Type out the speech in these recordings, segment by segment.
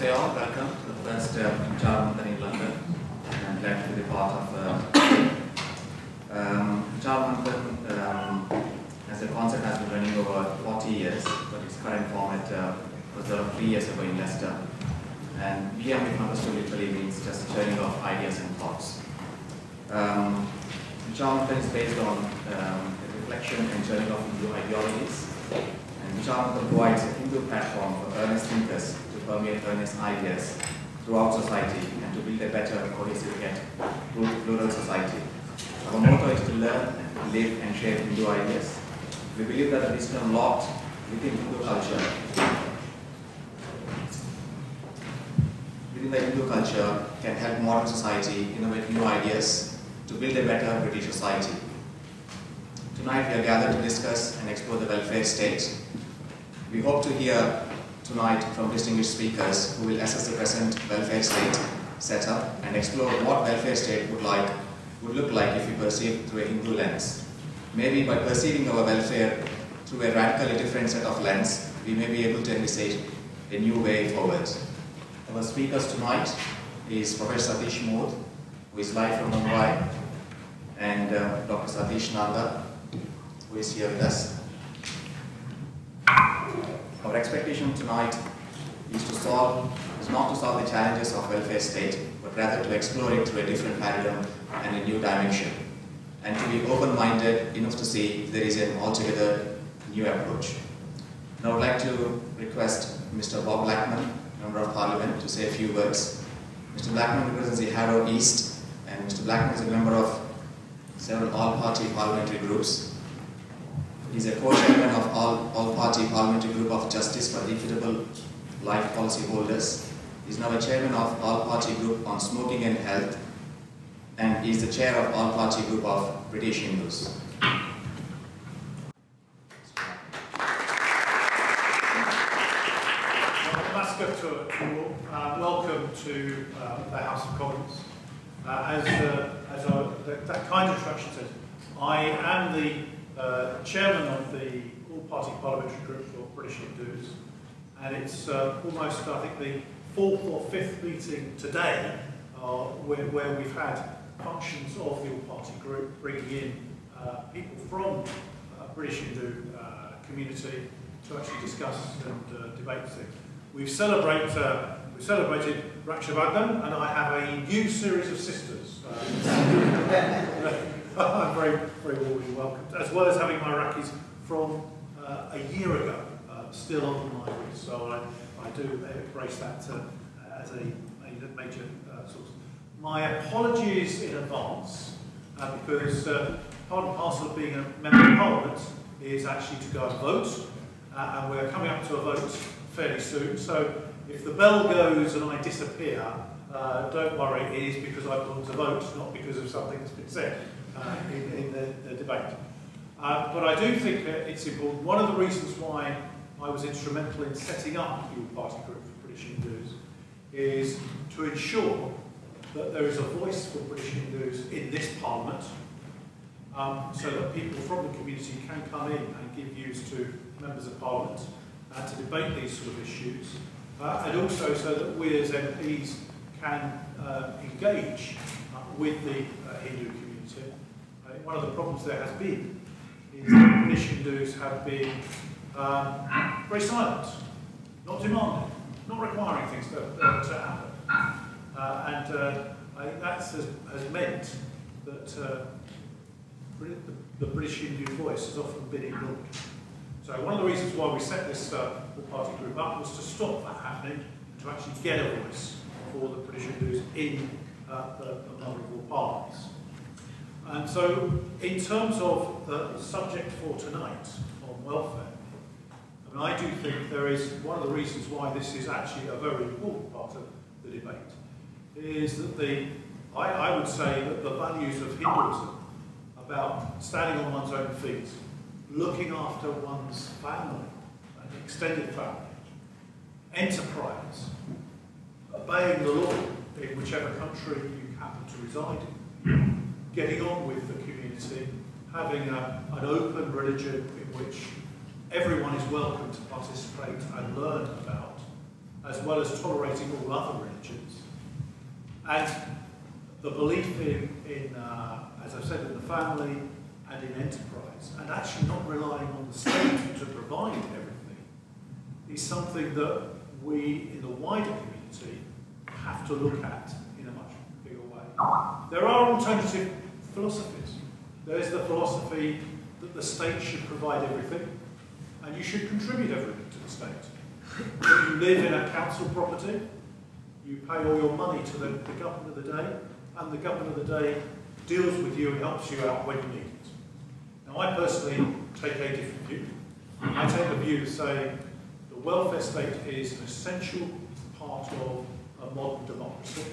Namaste all, welcome to the first Vichaar Manthan in London. I'm glad to be part of Vichaar Manthan as a concept has been running over 40 years, but its current format was developed 3 years ago in Leicester. And VM, if understood, literally means just churning of ideas and thoughts. Vichaar Manthan is based on reflection and churning of new ideologies. And Vichaar Manthan provides a Hindu platform for earnest thinkers to permeate earnest ideas throughout society and to build a better, cohesive yet plural society. Our motto is to learn, live and share Hindu ideas. We believe that the wisdom locked within the Hindu culture can help modern society innovate new ideas to build a better British society. Tonight we are gathered to discuss and explore the welfare state. We hope to hear tonight from distinguished speakers who will assess the present welfare state setup and explore what welfare state would look like if we perceive through a Hindu lens. Maybe by perceiving our welfare through a radically different set of lens, we may be able to envisage a new way forward. Our speakers tonight is Professor Satish Modh, who is live from Mumbai, and Dr. Satish Nanda, who is here with us. Our expectation tonight is not to solve the challenges of welfare state, but rather to explore it through a different paradigm and a new dimension, and to be open-minded enough to see if there is an altogether new approach. Now I would like to request Mr. Bob Blackman, Member of Parliament, to say a few words. Mr. Blackman represents the Harrow East, and Mr. Blackman is a member of several all-party parliamentary groups. He is a co-chairman of all-party parliamentary group of Justice for Equitable Life Policy Holders. He is now a chairman of all-party group on smoking and health, and he is the chair of all-party group of British Hindus. Welcome to the House of Commons. As that kind introduction said, I am the chairman of the all-party parliamentary group for British Hindus, and it's almost, I think, the 4th or 5th meeting today where we've had functions of the all-party group bringing in people from British Hindu community to actually discuss and debate things. We've celebrated Raksha Bandhan, and I have a new series of sisters. I'm very, very warmly welcomed, as well as having my Rakis from a year ago, still on my list. So I do embrace that as a major source. My apologies in advance, because part and parcel of being a member of Parliament is actually to go and vote, and we're coming up to a vote fairly soon. So if the bell goes and I disappear, don't worry, it is because I've gone to vote, not because of something that's been said in the debate. But I do think it's important. One of the reasons why I was instrumental in setting up the all-party group for British Hindus is to ensure that there is a voice for British Hindus in this Parliament, so that people from the community can come in and give views to members of Parliament to debate these sort of issues, and also so that we as MPs can engage with the Hindu community. One of the problems there has been is that British Hindus have been very silent, not demanding, not requiring things to happen. I think that has meant that the British Hindu voice has often been ignored. So one of the reasons why we set this all-party group up was to stop that happening, and to actually get a voice for the British Hindus in the multiple parliaments. And so, in terms of the subject for tonight on welfare, I mean, I do think there is one of the reasons why this is actually a very important part of the debate, is that I would say that the values of Hinduism about standing on one's own feet, looking after one's family, and extended family, enterprise, obeying the law in whichever country you happen to reside in, getting on with the community, having an open religion in which everyone is welcome to participate and learn about, as well as tolerating all other religions. And the belief in as I've said, in the family and in enterprise, and actually not relying on the state to provide everything, is something that we, in the wider community, have to look at in a much bigger way. There are alternative philosophies. There's the philosophy that the state should provide everything, and you should contribute everything to the state. If you live in a council property, you pay all your money to the government of the day, and the government of the day deals with you and helps you out when you need it. Now, I personally take a different view. I take a view to say the welfare state is an essential part of a modern democracy,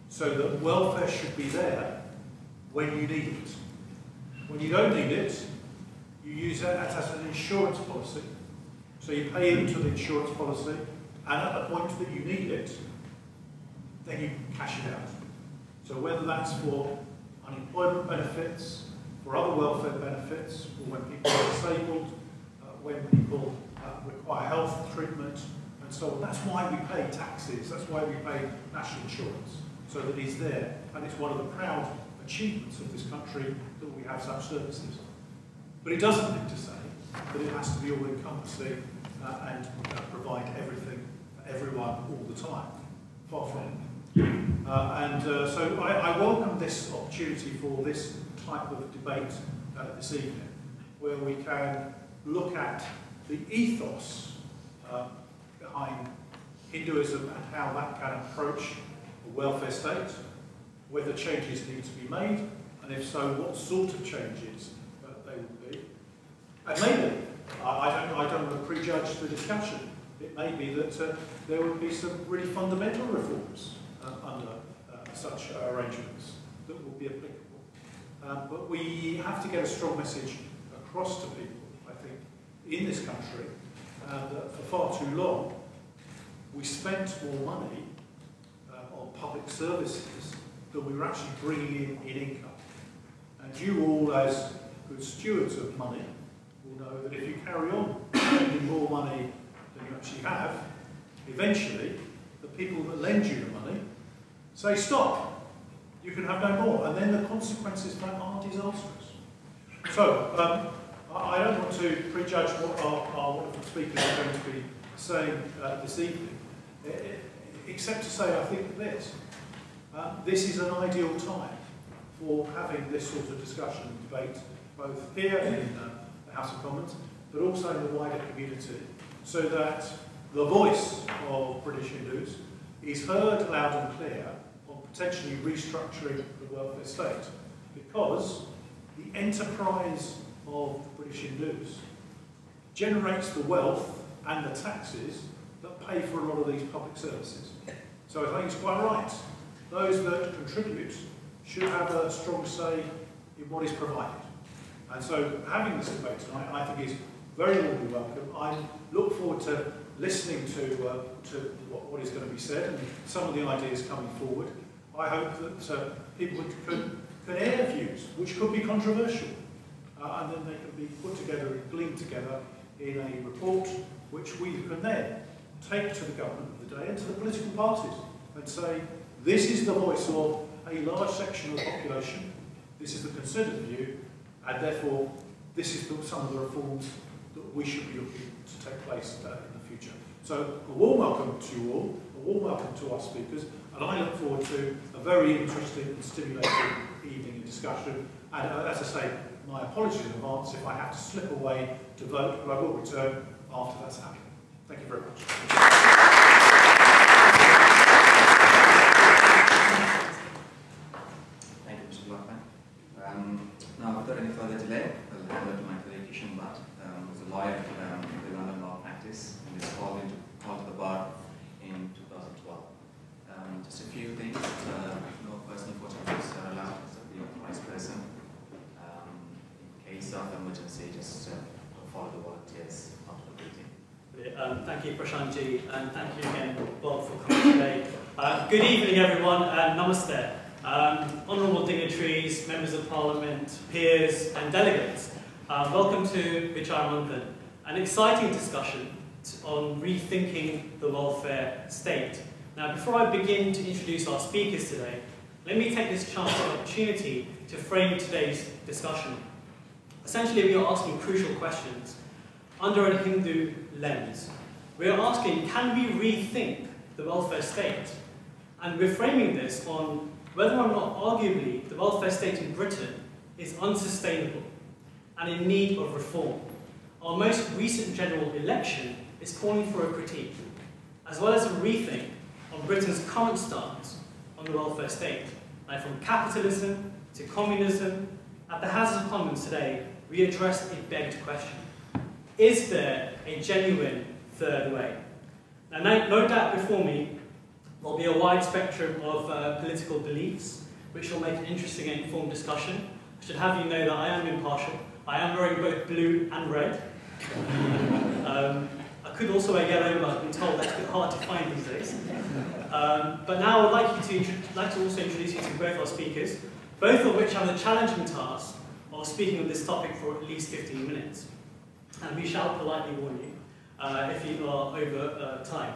so that welfare should be there when you need it. When you don't need it, you use it as an insurance policy. So you pay into the insurance policy, and at the point that you need it, then you cash it out. So whether that's for unemployment benefits, for other welfare benefits, or when people are disabled, when people require health treatment, and so on. That's why we pay taxes, that's why we pay national insurance, so that it's there. And it's one of the proud achievements of this country that we have such services. But it doesn't mean to say that it has to be all-encompassing and provide everything for everyone all the time. Far from it. So I welcome this opportunity for this type of debate this evening, where we can look at the ethos behind Hinduism and how that can approach a welfare state, whether changes need to be made, and if so, what sort of changes they will be. And maybe, I don't want to prejudge the discussion, it may be that there will be some really fundamental reforms under such arrangements that will be applicable. But we have to get a strong message across to people, I think, in this country, that for far too long we spent more money on public services than we were actually bringing in income. And you all, as good stewards of money, will know that if you carry on spending more money than you actually have, eventually the people that lend you the money say, stop, you can have no more, and then the consequences for that are disastrous. So, I don't want to prejudge what our wonderful speakers are going to be saying this evening, except to say I think this. This is an ideal time for having this sort of discussion and debate, both here in the House of Commons, but also in the wider community, so that the voice of British Hindus is heard loud and clear on potentially restructuring the welfare state, because the enterprise of the British Hindus generates the wealth and the taxes that pay for a lot of these public services. So I think it's quite right. Those that contribute should have a strong say in what is provided. And so having this debate tonight, I think, is very warmly welcome. I look forward to listening to what is going to be said and some of the ideas coming forward. I hope that people can air views which could be controversial, and then they can be put together and gleaned together in a report which we can then take to the government of the day and to the political parties and say, this is the voice of a large section of the population, this is the considered view, and therefore this is some of the reforms that we should be looking to take place in the future. So a warm welcome to you all, a warm welcome to our speakers, and I look forward to a very interesting and stimulating evening of discussion. And as I say, my apologies in advance if I have to slip away to vote, but I will return after that's happened. Thank you very much. Thank you, Mr. Blackman. Now, without any further delay, I'll hand over to my colleague Kishan Bhatt, who's a lawyer in the London law practice, and is called to the bar in 2012. Just a few things. No personal photographs are allowed, except the vice president. In case of emergency, just follow the volunteers after the meeting. Thank you, Prashantji, and thank you again, Bob, for coming today. Good evening, everyone, and namaste. Honourable dignitaries, members of Parliament, peers, and delegates, welcome to Vichaar Manthan, an exciting discussion on rethinking the welfare state. Now, before I begin to introduce our speakers today, let me take this chance and opportunity to frame today's discussion. Essentially, we are asking crucial questions under a Hindu lens. We are asking, can we rethink the welfare state? And we're framing this on whether or not, arguably, the welfare state in Britain is unsustainable and in need of reform. Our most recent general election is calling for a critique, as well as a rethink on Britain's current stance on the welfare state. Now, from capitalism to communism, at the House of Commons today, we address a begged question. Is there a genuine third way? Now, no doubt before me, there'll be a wide spectrum of political beliefs, which will make an interesting and informed discussion. I should have you know that I am impartial. I am wearing both blue and red. I could also wear yellow, but I've been told that's a bit hard to find these days. But now I would like to also introduce you to both our speakers, both of which have the challenging task of speaking on this topic for at least 15 minutes. And we shall politely warn you if you are over time.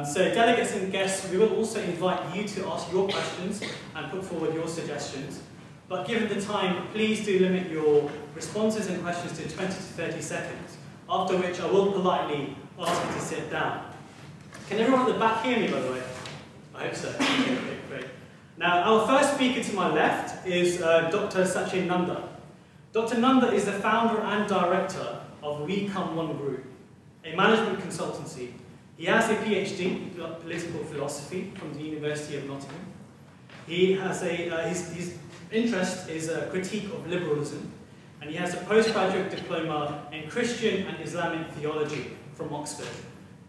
So delegates and guests, we will also invite you to ask your questions and put forward your suggestions. But given the time, please do limit your responses and questions to 20 to 30 seconds, after which I will politely ask you to sit down. Can everyone at the back hear me, by the way? I hope so. Okay, great. Now, our first speaker to my left is Dr. Sachin Nanda. Dr. Nanda is the founder and director of Vichaar Manthan Group, a management consultancy. He has a PhD in political philosophy from the University of Nottingham. He has his interest is a critique of liberalism, and he has a postgraduate diploma in Christian and Islamic theology from Oxford.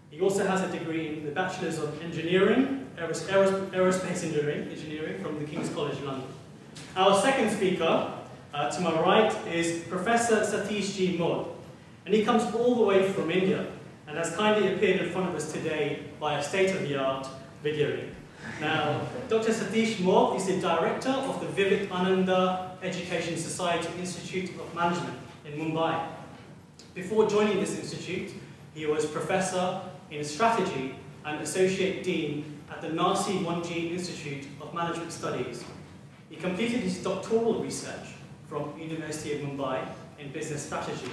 He also has a degree in the Bachelor's of Engineering, Aerospace Engineering from the King's College London. Our second speaker, to my right, is Professor Satish G. Maud, and he comes all the way from India and has kindly appeared in front of us today by a state-of-the-art video link. Now, Dr. Satish Maud is the director of the Vivekananda Education Society Institute of Management in Mumbai. Before joining this institute, he was professor in strategy and associate dean at the Nasi Monji Institute of Management Studies. He completed his doctoral research from University of Mumbai in business strategy.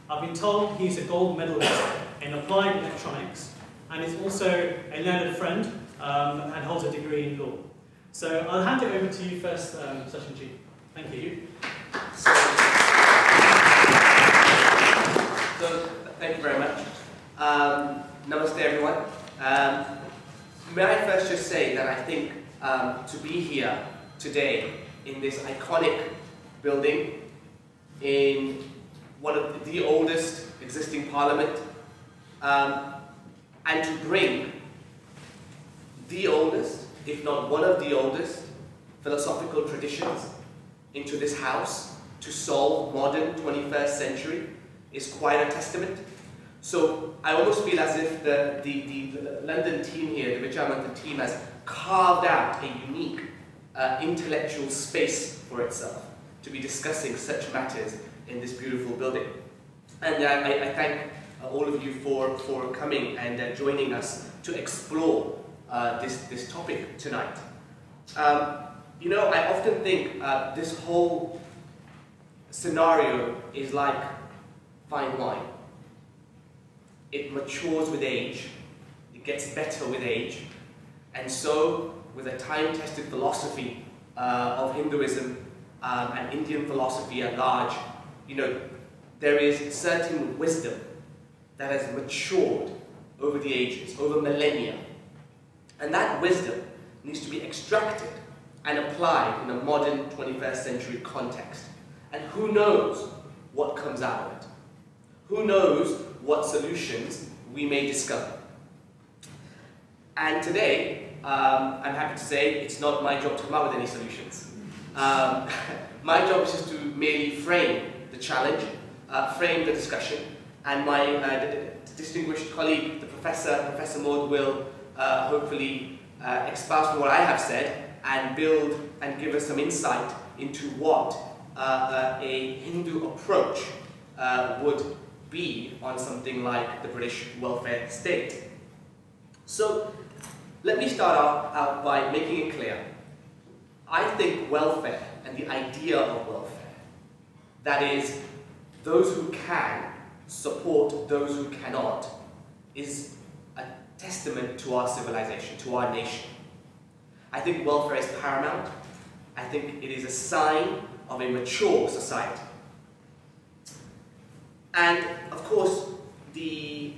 I've been told he's a gold medalist in applied electronics and is also a learned friend and holds a degree in law. So I'll hand it over to you first, Sachin Ji. Thank you. So thank you very much. Namaste, everyone. May I first just say that I think to be here today in this iconic building, in one of the oldest existing parliament, and to bring the oldest, if not one of the oldest, philosophical traditions into this house to solve modern 21st century is quite a testament. So I almost feel as if the London team here, the Vichaar Manthan team, has carved out a unique intellectual space for itself to be discussing such matters in this beautiful building. And I thank all of you for coming and joining us to explore this topic tonight. You know, I often think this whole scenario is like fine wine. It matures with age, it gets better with age, and so with a time-tested philosophy of Hinduism and Indian philosophy at large, you know, there is certain wisdom that has matured over the ages, over millennia. And that wisdom needs to be extracted and applied in a modern 21st century context. And who knows what comes out of it? Who knows what solutions we may discover? And today, I'm happy to say it's not my job to come up with any solutions. My job is just to merely frame the challenge, frame the discussion, and my distinguished colleague, the Professor Maud, will hopefully espouse what I have said and build and give us some insight into what a Hindu approach would be on something like the British welfare state. So let me start out by making it clear. I think welfare and the idea of welfare, that is, those who can support those who cannot, is a testament to our civilization, to our nation. I think welfare is paramount. I think it is a sign of a mature society. And of course, the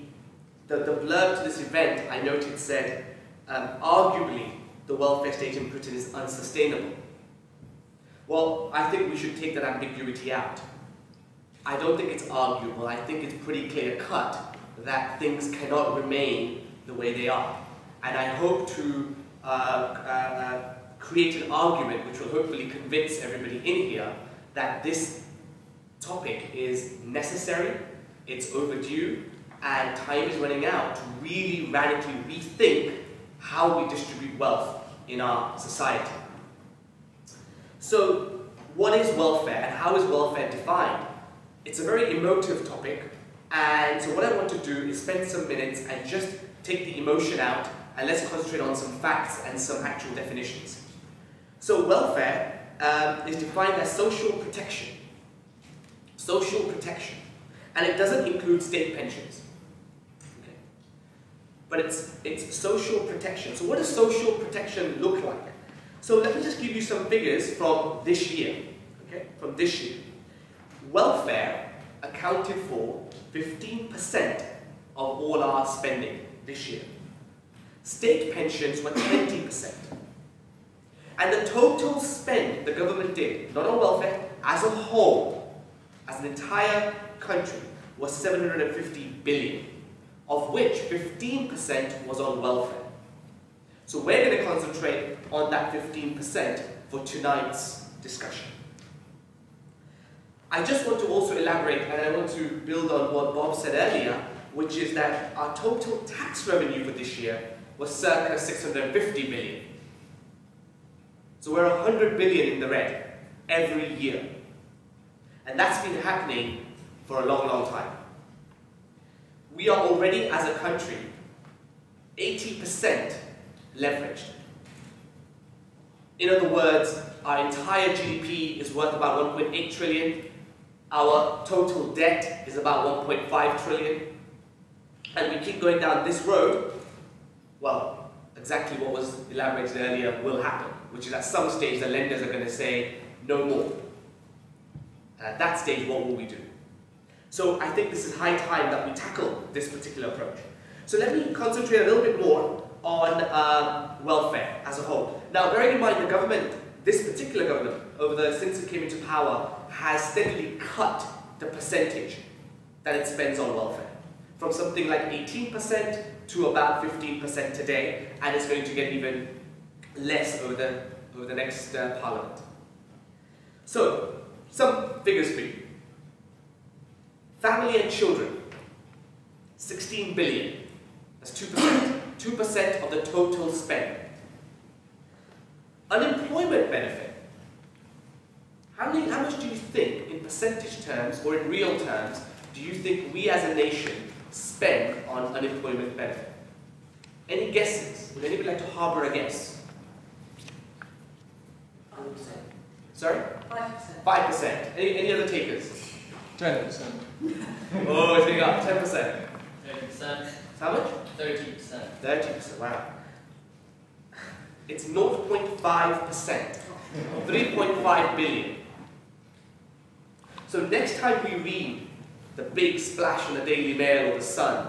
blurb to this event, I noted, said, arguably, the welfare state in Britain is unsustainable. Well, I think we should take that ambiguity out. I don't think it's arguable. I think it's pretty clear-cut that things cannot remain the way they are. And I hope to create an argument which will hopefully convince everybody in here that this topic is necessary, it's overdue, and time is running out to really radically rethink how we distribute wealth in our society. So, what is welfare and how is welfare defined? It's a very emotive topic, and so what I want to do is spend some minutes and just take the emotion out, and let's concentrate on some facts and some actual definitions. So welfare is defined as social protection. Social protection. And it doesn't include state pensions. Okay. But it's social protection. So what does social protection look like? So let me just give you some figures from this year. Okay? From this year. Welfare accounted for 15% of all our spending this year. State pensions were 20%. And the total spend the government did, not on welfare, as a whole, as an entire country, was 750 billion, of which 15% was on welfare. So we're going to concentrate on that 15% for tonight's discussion. I just want to also elaborate, and I want to build on what Bob said earlier, which is that our total tax revenue for this year was circa 650 billion. So we're 100 billion in the red every year. And that's been happening for a long, long time. We are already, as a country, 80% leveraged. In other words, our entire GDP is worth about 1.8 trillion. Our total debt is about 1.5 trillion. And we keep going down this road, well, exactly what was elaborated earlier will happen, which is at some stage the lenders are going to say, no more. And at that stage, what will we do? So I think this is high time that we tackle this particular approach. So let me concentrate a little bit more on welfare as a whole. Now, bearing in mind the government, this particular government, since it came into power, has steadily cut the percentage that it spends on welfare. From something like 18% to about 15% today, and it's going to get even less over the next parliament. So, some figures for you. Family and children, 16 billion. That's 2%. 2% of the total spend. Unemployment benefit. How much do you think, in percentage terms or in real terms, do you think we as a nation spend on unemployment benefit? Any guesses? Would anybody like to harbour a guess? 5%. Sorry? 5%. 5%. Any other takers? 10%. Oh, it's going up. 10%. 30%. How much? 30%. 30%. Wow. It's 0.5%. 3.5 billion. So next time we read the big splash in the Daily Mail or the Sun,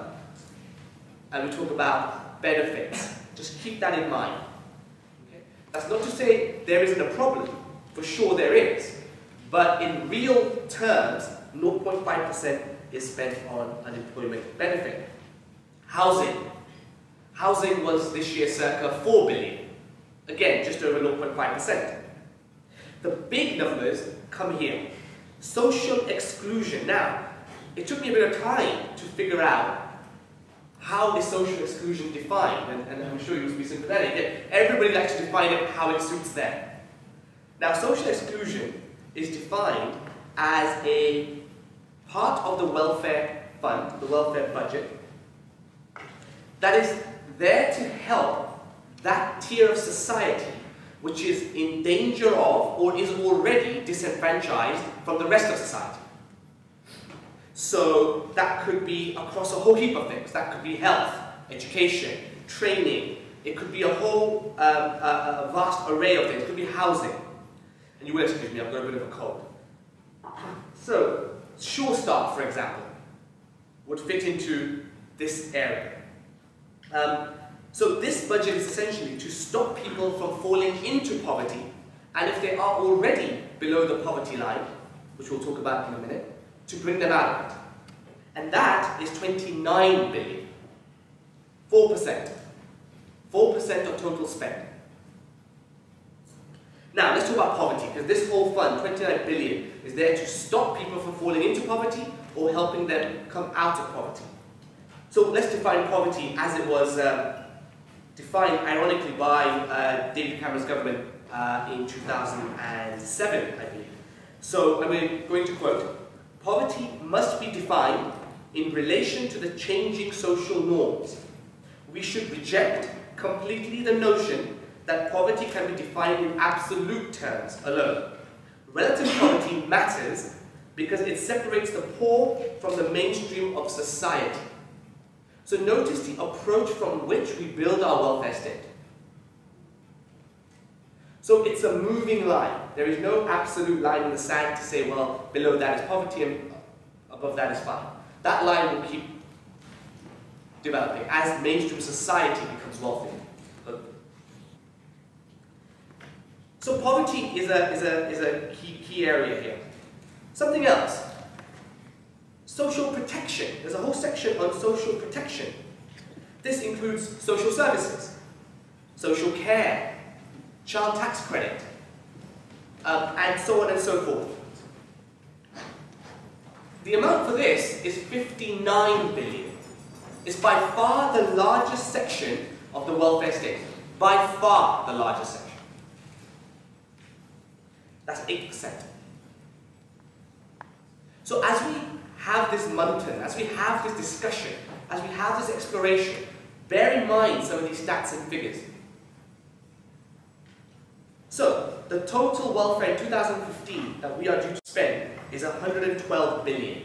and we talk about benefits, just keep that in mind. Okay? That's not to say there isn't a problem. For sure there is. But in real terms, 0.5% is spent on unemployment benefit. Housing. Housing was this year circa 4 billion. Again, just over 0.5%. The big numbers come here. Social exclusion. Now, it took me a bit of time to figure out how is social exclusion defined, and I'm sure you must be sympathetic. Everybody likes to define it how it suits them. Now, social exclusion is defined as a part of the welfare fund, the welfare budget, that is there to help that tier of society which is in danger of or is already disenfranchised from the rest of society. So that could be across a whole heap of things. That could be health, education, training. It could be a whole a vast array of things. It could be housing. And you will excuse me, I've got a bit of a cold. So, Sure Start, for example, would fit into this area. So this budget is essentially to stop people from falling into poverty, and if they are already below the poverty line, which we'll talk about in a minute, to bring them out of it. And that is 29 billion. 4%. 4% of total spend. Now, let's talk about poverty, because this whole fund, 29 billion, is there to stop people from falling into poverty or helping them come out of poverty. So let's define poverty as it was defined, ironically, by David Cameron's government in 2007, I believe. So I'm going to quote, "Poverty must be defined in relation to the changing social norms. We should reject completely the notion that poverty can be defined in absolute terms alone. Relative poverty matters because it separates the poor from the mainstream of society." So notice the approach from which we build our welfare state. So it's a moving line. There is no absolute line in the sand to say, well, below that is poverty and above that is fine. That line will keep developing as mainstream society becomes wealthy. So poverty is a key area here. Something else. Social protection. There's a whole section on social protection. This includes social services, social care, child tax credit, and so on and so forth. The amount for this is 59 billion. It's by far the largest section of the welfare state. By far the largest section. That's 8%. So as we have this manthan, as we have this discussion, as we have this exploration, bear in mind some of these stats and figures. So, the total welfare in 2015 that we are due to spend is 112 billion,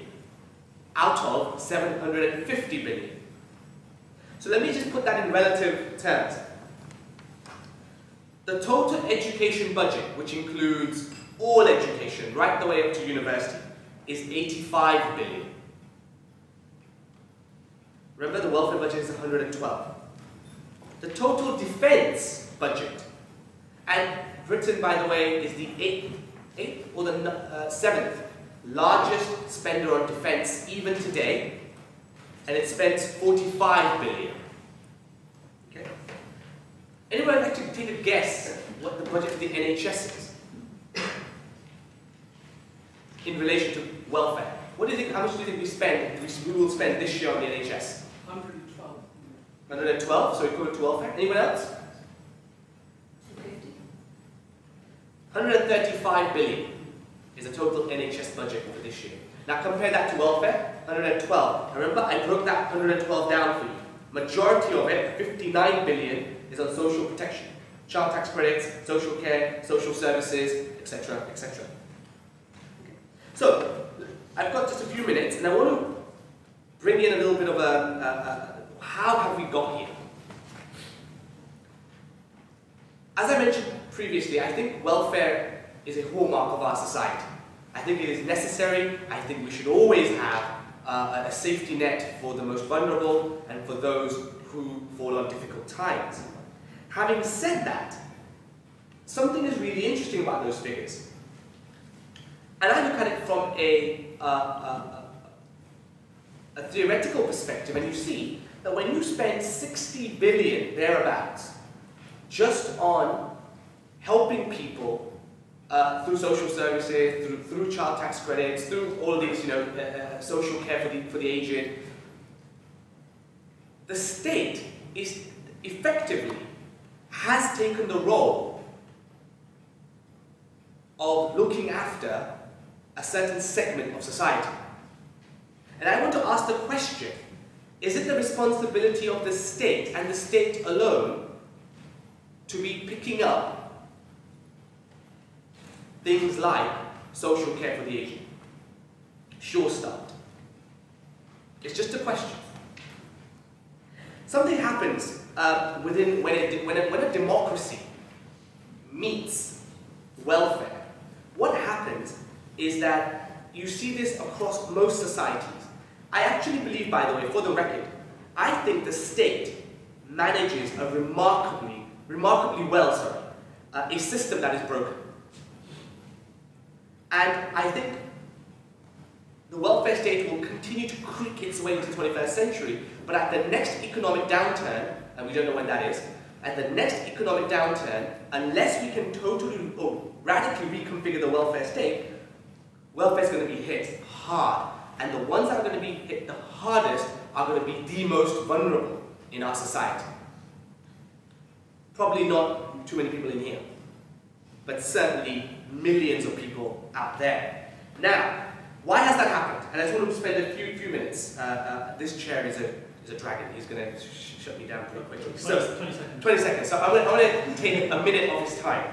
out of 750 billion. So let me just put that in relative terms. The total education budget, which includes all education, right the way up to university, is 85 billion. Remember, the welfare budget is 112. The total defense budget, and Britain, by the way, is the eighth or the seventh largest spender on defense even today, and it spends 45 billion. Okay. Anyone like to take a guess what the budget for the NHS is in relation to welfare? What do you think? How much do you think we will spend this year on the NHS? 112. 112, so equivalent to welfare. Anyone else? 250. 135 billion is the total NHS budget for this year. Now compare that to welfare, 112. Now remember, I broke that 112 down for you. Majority of it, 59 billion, is on social protection. Child tax credits, social care, social services, etc., etc. Okay. So, I've got just a few minutes, and I want to bring in a little bit of how have we got here? As I mentioned previously, I think welfare is a hallmark of our society. I think it is necessary. I think we should always have a safety net for the most vulnerable and for those who fall on difficult times. Having said that, something is really interesting about those figures. And I look at it from a theoretical perspective, and you see that when you spend 60 billion, thereabouts, just on helping people through social services, through child tax credits, through all these, social care for the aged, the state is effectively has taken the role of looking after a certain segment of society. And I want to ask the question, is it the responsibility of the state and the state alone to be picking up things like social care for the aged? Sure start. It's just a question. Something happens when a democracy meets welfare. What happens is that you see this across most societies. I actually believe, by the way, for the record, I think the state manages a remarkably well, a system that is broken. And I think the welfare state will continue to creak its way into the 21st century, but at the next economic downturn, and we don't know when that is, at the next economic downturn, unless we can totally or radically reconfigure the welfare state, welfare is going to be hit hard. And the ones that are going to be hit the hardest are going to be the most vulnerable in our society. Probably not too many people in here, but certainly millions of people out there. Now, why has that happened? And I just want to spend a few minutes. This chair is a dragon. He's going to shut me down pretty quickly. So, 20 seconds. 20 seconds. So I'm going to take a minute of his time.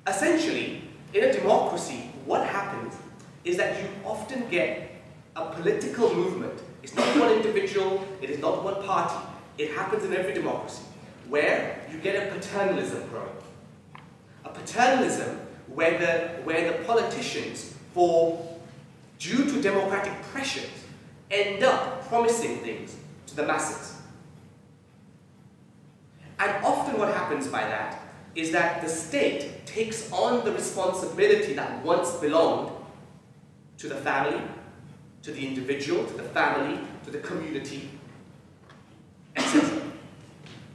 Essentially, in a democracy, what happens is that you often get a political movement. It's not one individual, it is not one party. It happens in every democracy, where you get a paternalism growing. A paternalism where the politicians, due to democratic pressures, end up promising things to the masses. And often what happens by that is that the state takes on the responsibility that once belonged to the family, to the individual, to the family, to the community, etc.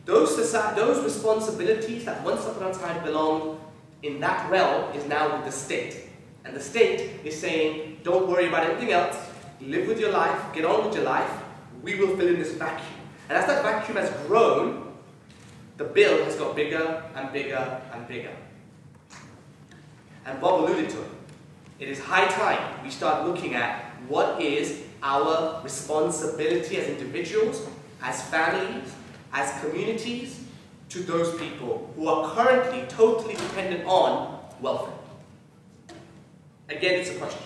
Those responsibilities that once upon a time belonged in that realm is now with the state. And the state is saying, don't worry about anything else, live with your life, get on with your life, we will fill in this vacuum. And as that vacuum has grown, the bill has got bigger and bigger and bigger. And Bob alluded to it. It is high time we start looking at what is our responsibility as individuals, as families, as communities, to those people who are currently totally dependent on welfare. Again, it's a question.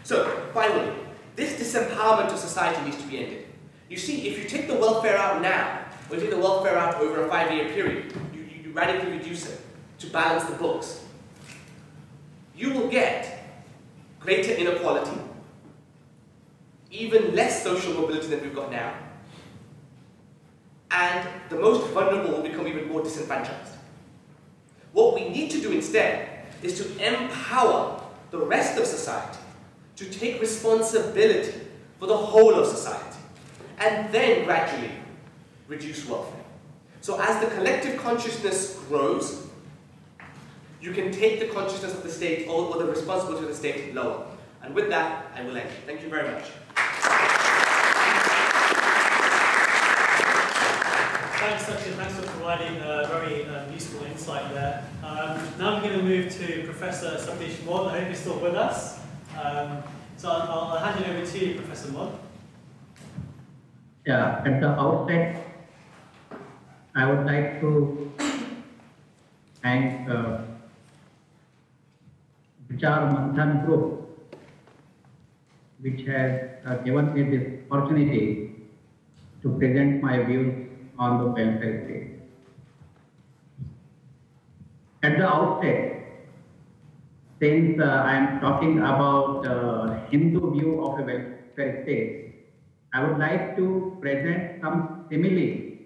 So, finally, this disempowerment of society needs to be ended. You see, if you take the welfare out now, or you take the welfare out over a 5-year period, you radically reduce it to balance the books, you will get greater inequality, even less social mobility than we've got now, and the most vulnerable will become even more disenfranchised. What we need to do instead is to empower the rest of society to take responsibility for the whole of society, and then gradually reduce welfare. So as the collective consciousness grows, you can take the consciousness of the state or the responsibility of the state lower. And with that, I will end. Thank you very much. Thanks, Sachin. Thanks for providing a very useful insight there. Now I'm going to move to Professor Satish Mod. I hope you're still with us. So I'll hand it over to you, Professor Mod. Yeah, at the outset, I would like to thank Vichaar Manthan group, which has given me this opportunity to present my views on the welfare state. At the outset, since I am talking about Hindu view of a welfare state, I would like to present some simile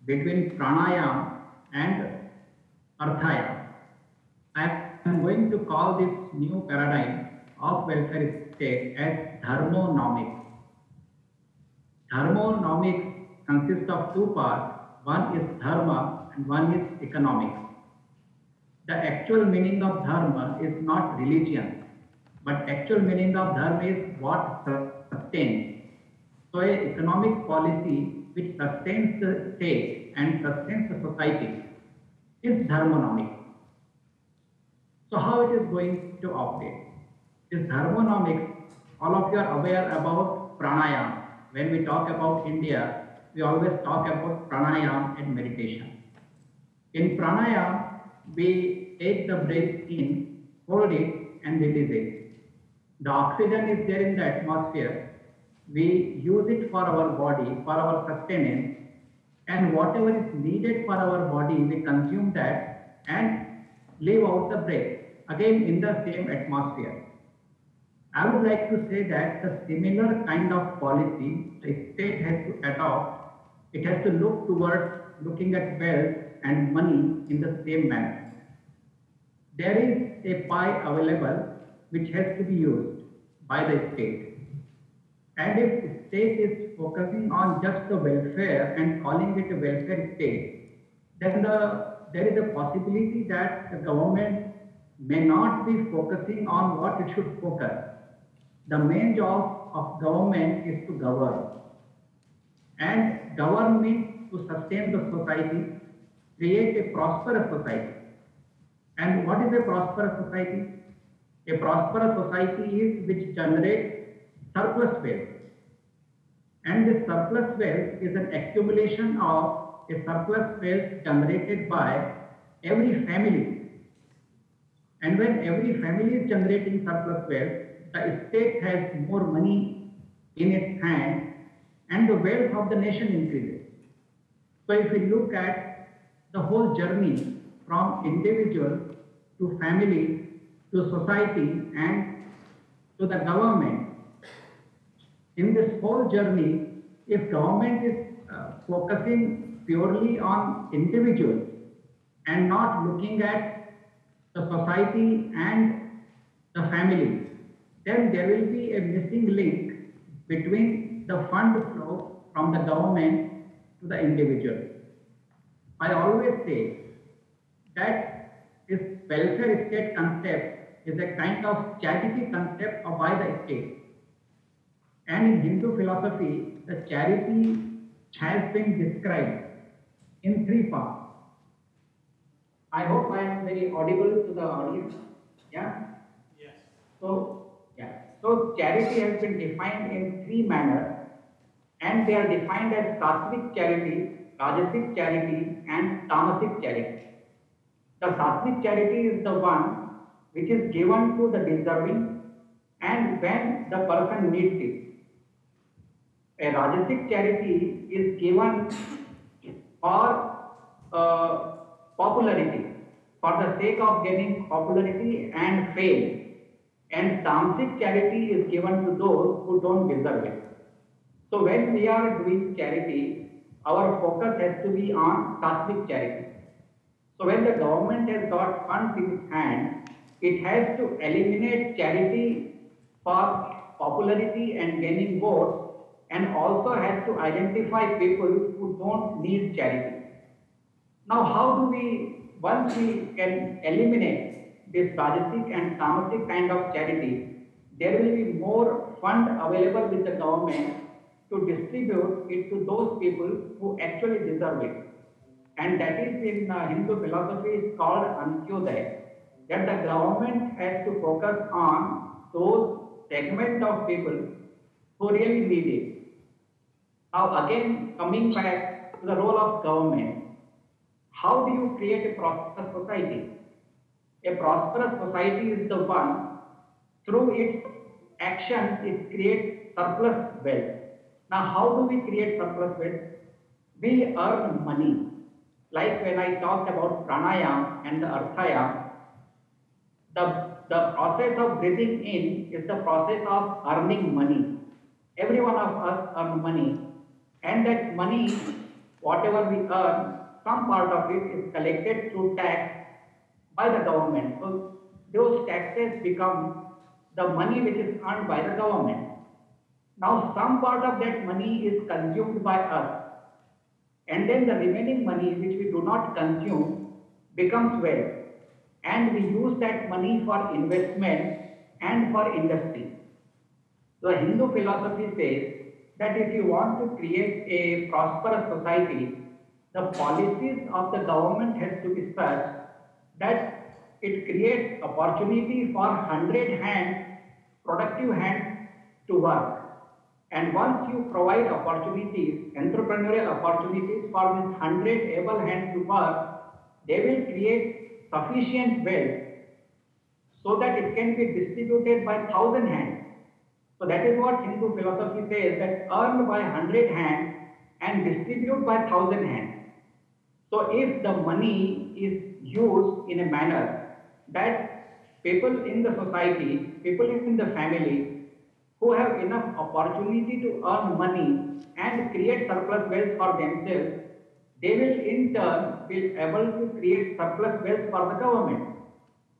between pranayam and arthayam. I am going to call this new paradigm of welfare state as thermonomics. Thermonomics consists of two parts. One is dharma and one is economics. The actual meaning of dharma is not religion, but actual meaning of dharma is what sustains. So an economic policy which sustains the state and sustains the society is thermonomics. So how it is going to operate? This thermonomics all of you are aware about pranayama. When we talk about India, we always talk about pranayama and meditation. In pranayama, we take the breath in, hold it, and release it. The oxygen is there in the atmosphere. We use it for our body, for our sustenance, and whatever is needed for our body, we consume that and leave out the breath, again in the same atmosphere. I would like to say that the similar kind of policy the state has to adopt. It has to look towards looking at wealth and money in the same manner. There is a pie available which has to be used by the state. And if the state is focusing on just the welfare and calling it a welfare state, then there is a possibility that the government may not be focusing on what it should focus. The main job of government is to govern. And govern means to sustain the society, create a prosperous society. And what is a prosperous society? A prosperous society is which generates surplus wealth. And this surplus wealth is an accumulation of a surplus wealth generated by every family. And when every family is generating surplus wealth, the state has more money in its hand and the wealth of the nation increases. So if we look at the whole journey from individual to family to society and to the government, in this whole journey, if government is focusing purely on individuals and not looking at the society and the family, then there will be a missing link between the fund flow from the government to the individual. I always say that this welfare state concept is a kind of charity concept by the state. And in Hindu philosophy, the charity has been described in three parts. I hope I am very audible to the audience. Yeah? Yes. So charity has been defined in three manners, and they are defined as sattvic charity, rajasic charity, and tamasic charity. The sattvic charity is the one which is given to the deserving and when the person needs it. A rajasic charity is given for popularity, for the sake of gaining popularity and fame. And tamasic charity is given to those who don't deserve it. So when we are doing charity, our focus has to be on sattvic charity. So when the government has got funds in its hand, it has to eliminate charity for popularity and gaining votes, and also has to identify people who don't need charity. Now how do we, once we can eliminate this rajasic and tamasic kind of charity, there will be more fund available with the government to distribute it to those people who actually deserve it. And that is in Hindu philosophy is called Antyodaya, that the government has to focus on those segment of people who really need it. Now again, coming back to the role of government, how do you create a prosperous society? A prosperous society is the one, through its actions, it creates surplus wealth. Now how do we create surplus wealth? We earn money. Like when I talked about pranayama and the arthayama, the process of breathing in is the process of earning money. Every one of us earn money, and that money, whatever we earn, some part of it is collected through tax by the government. So those taxes become the money which is earned by the government. Now some part of that money is consumed by us, and then the remaining money which we do not consume becomes wealth, and we use that money for investment and for industry. The Hindu philosophy says that if you want to create a prosperous society, the policies of the government has to be such that it creates opportunity for 100 hands, productive hands to work. And once you provide opportunities, entrepreneurial opportunities for these 100 able hands to work, they will create sufficient wealth so that it can be distributed by 1,000 hands. So that is what Hindu philosophy says, that earn by 100 hands and distribute by 1,000 hands. So if the money is used in a manner that people in the society, people in the family who have enough opportunity to earn money and create surplus wealth for themselves, they will in turn be able to create surplus wealth for the government.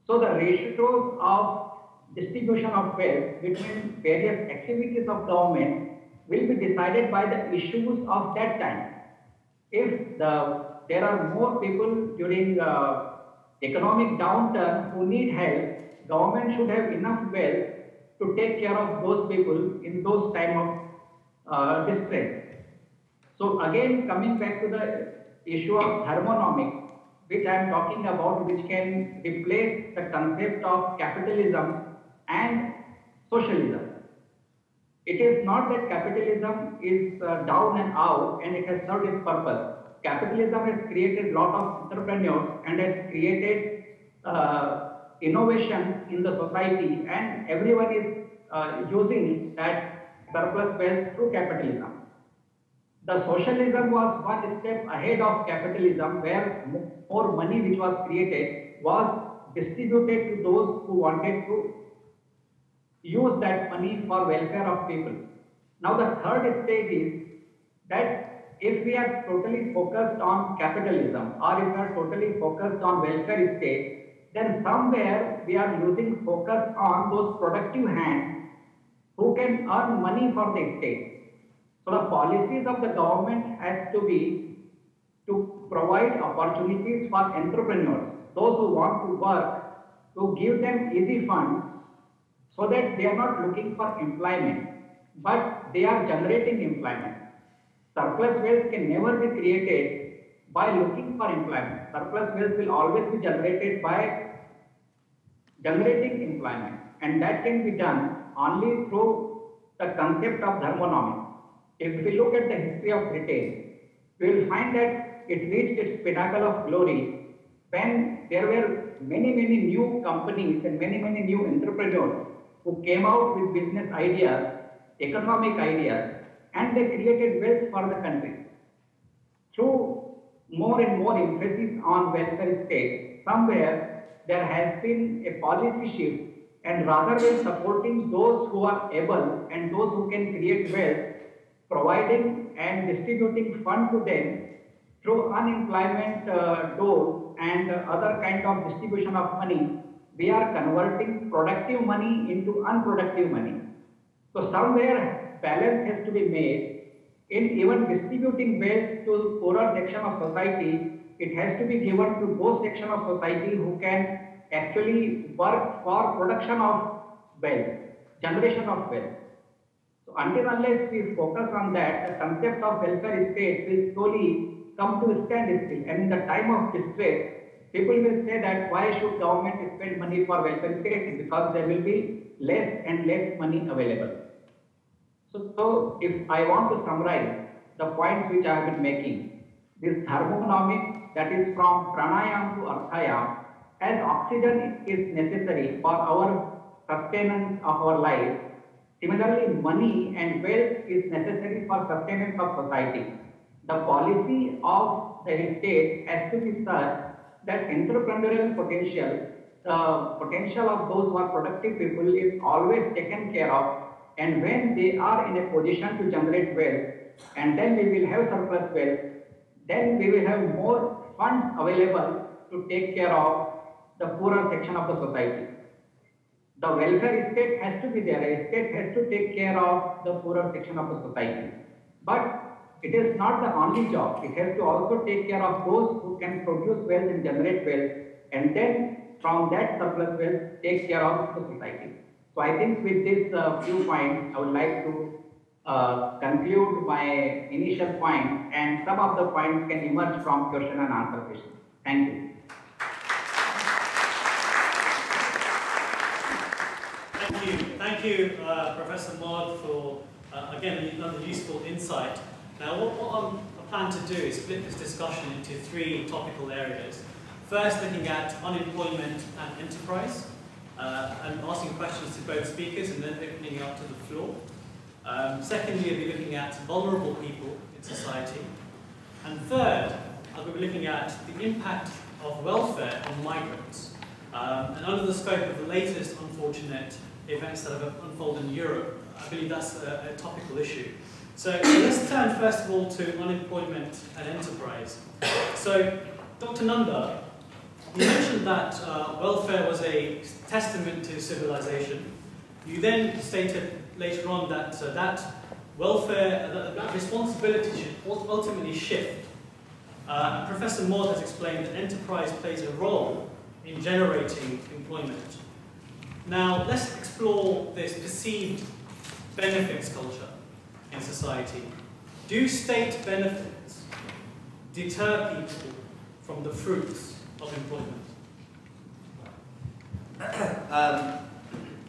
So the ratios of distribution of wealth between various activities of government will be decided by the issues of that time. If there are more people during economic downturn who need help, government should have enough wealth to take care of those people in those time of distress. So again, coming back to the issue of thermonomics, which I am talking about, which can replace the concept of capitalism and socialism. It is not that capitalism is down and out and it has served its purpose. Capitalism has created a lot of entrepreneurs and has created innovation in the society, and everyone is using that surplus wealth through capitalism. The socialism was one step ahead of capitalism, where more money which was created was distributed to those who wanted to use that money for welfare of people. Now the third stage is that if we are totally focused on capitalism, or if we are totally focused on welfare state, then somewhere we are losing focus on those productive hands who can earn money for the state. So the policies of the government has to be to provide opportunities for entrepreneurs, those who want to work, to give them easy funds so that they are not looking for employment, but they are generating employment. Surplus wealth can never be created by looking for employment. Surplus wealth will always be generated by generating employment, and that can be done only through the concept of thermonomics. If we look at the history of Britain, we will find that it reached its pinnacle of glory when there were many new companies and many new entrepreneurs who came out with business ideas, economic ideas, and they created wealth for the country. Through more and more emphasis on welfare state, somewhere there has been a policy shift, and rather than supporting those who are able and those who can create wealth, providing and distributing fund to them through unemployment dole and other kind of distribution of money, we are converting productive money into unproductive money. So somewhere balance has to be made in even distributing wealth to poorer section of society. It has to be given to those section of society who can actually work for production of wealth, generation of wealth. So until unless we focus on that, the concept of welfare state will slowly come to a standstill. And in the time of distress, people will say that why should government spend money for welfare state? Because there will be less and less money available. So if I want to summarize the points which I have been making, this thermonomics, that is from pranayam to arthayam, as oxygen is necessary for our sustenance of our life, similarly money and wealth is necessary for sustenance of society. The policy of the state has to be such that entrepreneurial potential, the potential of those who are productive people is always taken care of, and when they are in a position to generate wealth, and then we will have surplus wealth, then we will have more funds available to take care of the poorer section of the society. The welfare state has to be there. A state has to take care of the poorer section of the society. But it is not the only job. It has to also take care of those who can produce wealth and generate wealth, and then from that surplus wealth take care of the society. So I think with this few points, I would like to conclude my initial point, and some of the points can emerge from question and answer session. Thank you. Thank you. Thank you, Professor Maud, for, again, another useful insight. Now, what I plan to do is split this discussion into three topical areas. First, looking at unemployment and enterprise, and asking questions to both speakers and then opening it up to the floor. Secondly, we'll be looking at vulnerable people in society. And third, I'll be looking at the impact of welfare on migrants. And under the scope of the latest unfortunate events that have unfolded in Europe, I believe that's a topical issue. So let's turn first of all to unemployment and enterprise. So, Dr. Nanda, you mentioned that welfare was a testament to civilization. You then stated later on that that welfare, that responsibility should ultimately shift. Professor Maud has explained that enterprise plays a role in generating employment. Now, let's explore this perceived benefits culture in society. Do state benefits deter people from the fruits of employment?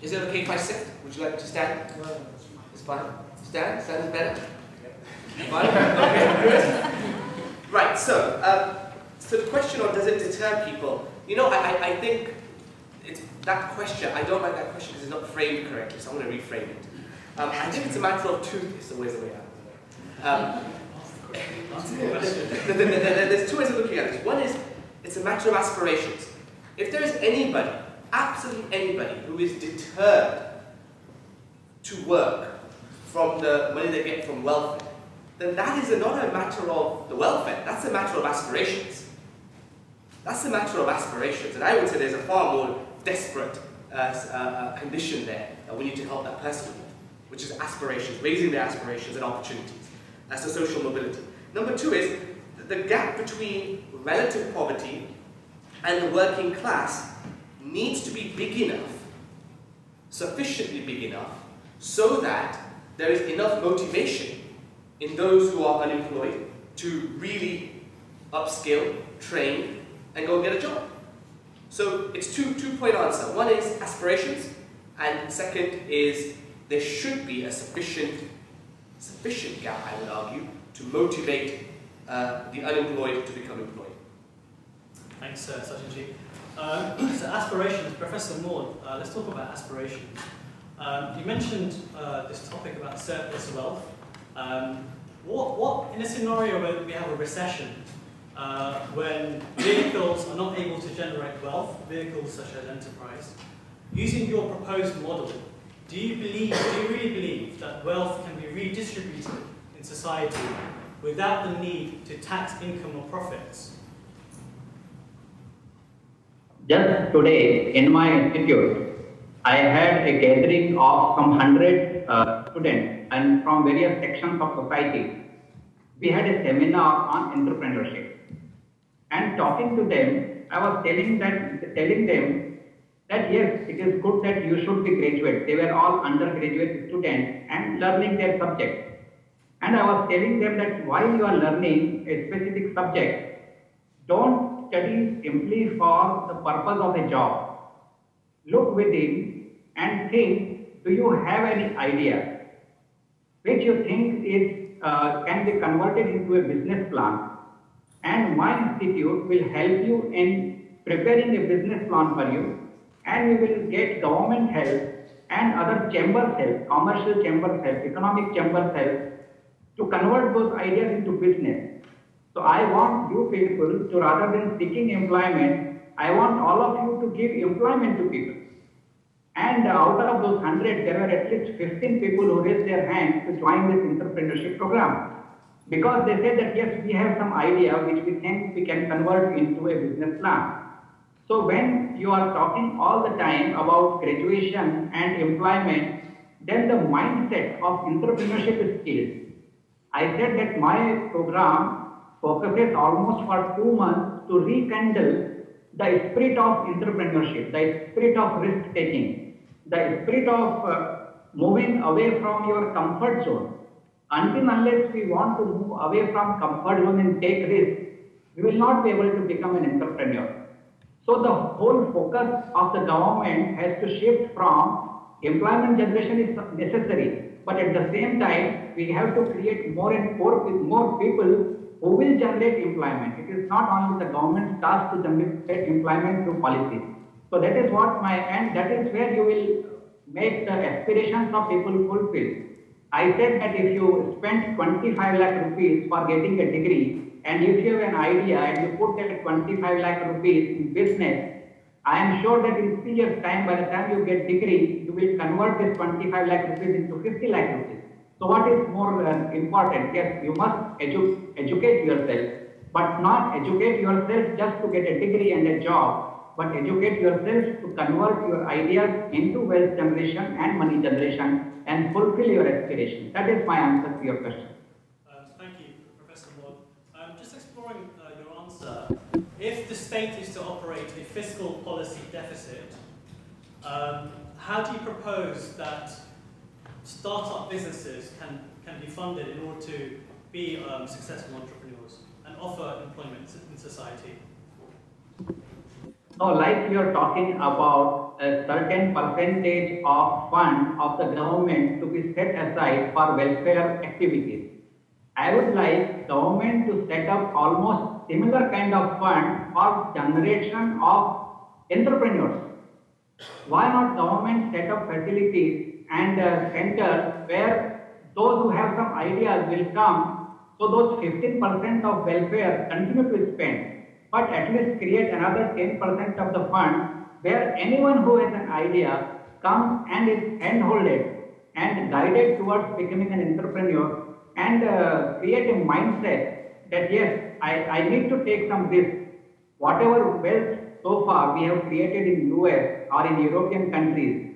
Is it okay if I sit? Would you like to stand? No, It's fine. Stand? Stand is better? Fine? Okay, good. Right, so the question on does it deter people? You know, I think it's that question, I don't like that question because it's not framed correctly, so I'm going to reframe it. I think it's a matter of two, it's always the way out. There's two ways of looking at this. One is, it's a matter of aspirations. If there is anybody, absolutely anybody, who is deterred to work from the money they get from welfare, then that is not a matter of the welfare, that's a matter of aspirations. That's a matter of aspirations, and I would say there's a far more desperate condition there that we need to help that person with, which is aspirations, raising their aspirations and opportunities. That's the social mobility. Number two is the gap between relative poverty and the working class needs to be big enough, sufficiently big enough, so that there is enough motivation in those who are unemployed to really upskill, train, and go and get a job. So it's two-point answer. One is aspirations, and second is there should be a sufficient gap, I would argue, to motivate the unemployed to become employed. Thanks, Sachinji. So aspirations, Professor Maud, let's talk about aspirations. You mentioned this topic about surplus wealth. What in a scenario where we have a recession, when vehicles are not able to generate wealth, vehicles such as enterprise, using your proposed model, do you really believe that wealth can be redistributed in society without the need to tax income or profits? Just today, in my institute, I had a gathering of some 100 students and from various sections of society. We had a seminar on entrepreneurship. And talking to them, I was telling them that yes, it is good that you should be graduate. They were all undergraduate students and learning their subject. And I was telling them that while you are learning a specific subject, don't study simply for the purpose of a job. Look within and think, do you have any idea which you think is can be converted into a business plan? And my institute will help you in preparing a business plan for you, and we will get government help and other chambers help, commercial chambers help, economic chambers help to convert those ideas into business. So I want you people to, rather than seeking employment, I want all of you to give employment to people. And out of those 100, there were at least 15 people who raised their hands to join this entrepreneurship program. Because they said that yes, we have some idea which we think we can convert into a business plan. So when you are talking all the time about graduation and employment, then the mindset of entrepreneurship is killed. I said that my program focuses almost for 2 months to rekindle the spirit of entrepreneurship, the spirit of risk taking, the spirit of moving away from your comfort zone. Until unless we want to move away from comfort zone and take risks, we will not be able to become an entrepreneur. So the whole focus of the government has to shift from employment generation is necessary, but at the same time, we have to create more and more people who will generate employment. It is not only the government's task to generate employment through policies. So that is what and that is where you will make the aspirations of people fulfilled. I said that if you spend 25 lakh rupees for getting a degree, and if you have an idea and you put that 25 lakh rupees in business, I am sure that in 3 years' time, by the time you get degree, you will convert this 25 lakh rupees into 50 lakh rupees. So what is more important? Yes, you must educate yourself, but not educate yourself just to get a degree and a job, but educate yourself to convert your ideas into wealth generation and money generation and fulfill your aspirations. That is my answer to your question. Thank you, Professor Moore. Just exploring your answer, if the state is to operate a fiscal policy deficit, how do you propose that startup businesses can be funded in order to be successful entrepreneurs and offer employment in society? So, like we are talking about a certain percentage of fund of the government to be set aside for welfare activities. I would like government to set up almost similar kind of fund for generation of entrepreneurs. Why not government set up facilities and centers where those who have some ideas will come, so those 15% of welfare continue to spend, but at least create another 10% of the fund where anyone who has an idea comes and is hand-holded and guided towards becoming an entrepreneur and create a mindset that yes, I need to take some risk. Whatever wealth so far we have created in US or in European countries,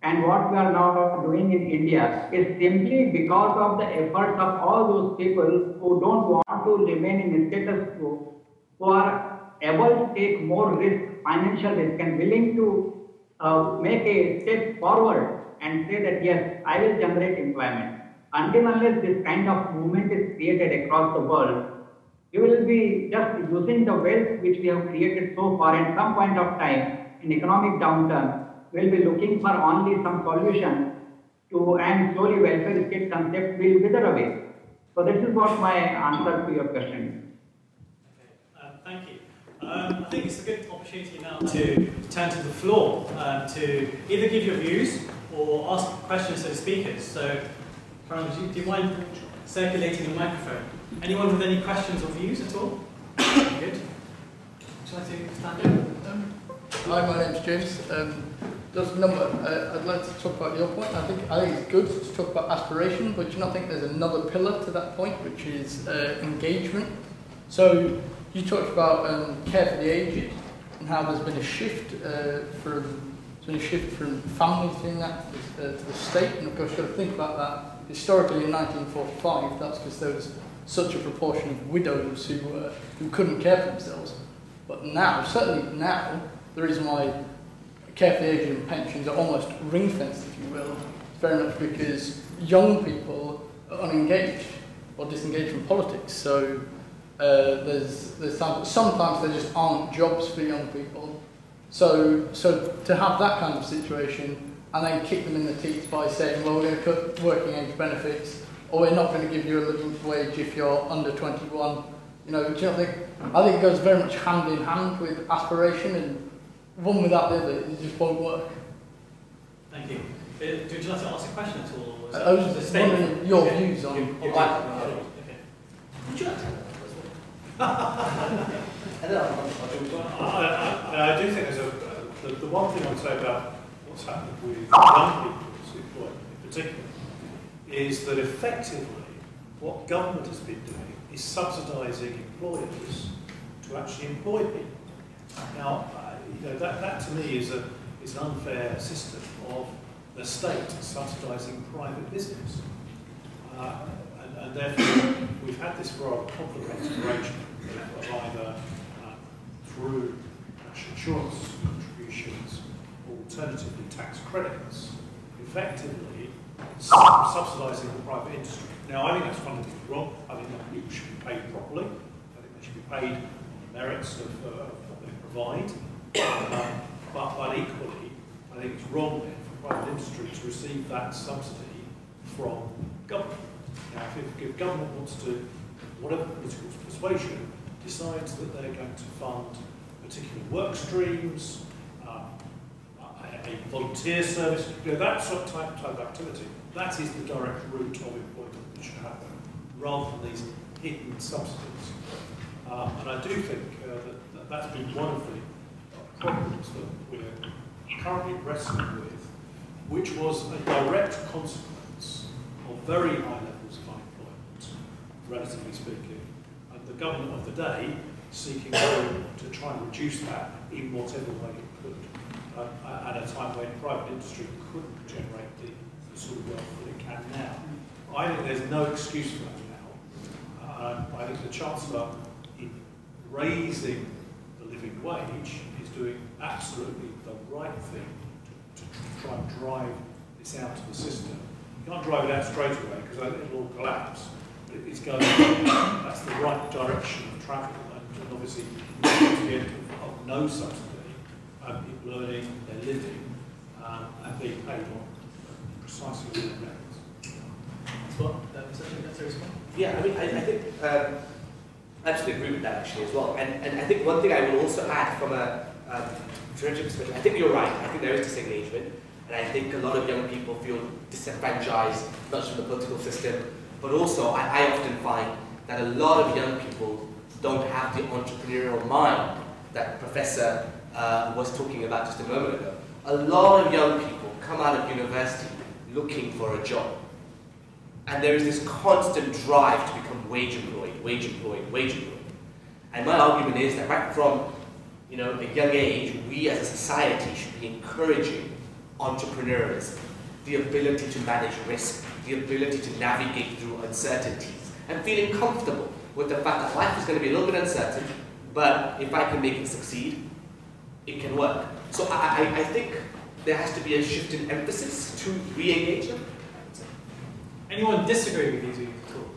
and what we are now doing in India is simply because of the efforts of all those people who don't want to remain in status quo, who are able to take more risk, financial risk, and willing to make a step forward and say that yes, I will generate employment. Until unless this kind of movement is created across the world, you will be just using the wealth which we have created so far. At some point of time, in economic downturn, we will be looking for only some solution to, and slowly welfare state concept will wither away. So this is what my answer to your question is. Okay, thank you. I think it's a good opportunity now to turn to the floor to either give your views or ask questions to the speakers. So, do you mind circulating the microphone? Anyone with any questions or views at all? Good. Would you like to stand up? Hi, my name's James. There's a number. I'd like to talk about your point. I think it's good to talk about aspiration, but do you not think there's another pillar to that point, which is engagement? So you talked about care for the aged and how there's been a shift from families doing that to the state, and of course you've got to think about that. Historically, in 1945, that's because there was such a proportion of widows who couldn't care for themselves. But now, certainly now, the reason why care for the aged and pensions are almost ring-fenced, if you will, is very much because young people are unengaged or disengaged from politics. So there's sometimes there just aren't jobs for young people. So to have that kind of situation and then kick them in the teeth by saying, well, we're going to cut working age benefits, or we're not going to give you a living wage if you're under 21. You know, do you not think? I think it goes very much hand in hand with aspiration, and one without the other, it just won't work. Thank you. Would you like to ask a question at all? Or I was just wondering your views on. Okay. Would you like to? I do think there's the one thing I would say about what's happened with young people's employment in particular is that effectively what government has been doing is subsidising employers to actually employ people. Now, that to me is an unfair system of the state subsidising private business. And therefore, we've had this rather complicated arrangement of either through national insurance contributions or alternatively tax credits, effectively subsidising the private industry. Now, I think that's fundamentally wrong. I think that people should be paid properly. I think they should be paid on the merits of what they provide. But equally, I think it's wrong then for private industry to receive that subsidy from government. Now, if government wants to, whatever political persuasion, decides that they're going to fund particular work streams, a volunteer service, that sort of type of activity, that is the direct route of employment that should happen, rather than these hidden subsidies. And I do think that that's been one of the problems that we're currently wrestling with, which was a direct consequence of very high levels of unemployment, relatively speaking, and the government of the day seeking to try and reduce that in whatever way it could, at a time when private industry couldn't generate the sort of wealth that it can now. I think there's no excuse for that now. I think the Chancellor, in raising the living wage, is doing absolutely the right thing to try and drive this out of the system. You can't drive it out straight away because it'll all collapse. But it's going, that's the right direction of travel. And obviously, to the end of no subsidy, people earning their living and being paid on precisely their merits. That's what? That's a response? Yeah, I mean, I think I absolutely agree with that actually as well. And I think one thing I will also add from a forensic perspective, I think you're right. I think there is disengagement, and I think a lot of young people feel disenfranchised, not just from the political system, but also I often find that a lot of young people don't have the entrepreneurial mind that Professor was talking about just a moment ago. A lot of young people come out of university looking for a job. And there is this constant drive to become wage employed, wage employed, wage employed. And my argument is that right from a young age, we as a society should be encouraging entrepreneurs, the ability to manage risk, the ability to navigate through uncertainties, and feeling comfortable with the fact that life is going to be a little bit uncertain, but if I can make it succeed, it can work. So I think there has to be a shift in emphasis to re-engage them. Anyone disagree with these views at all?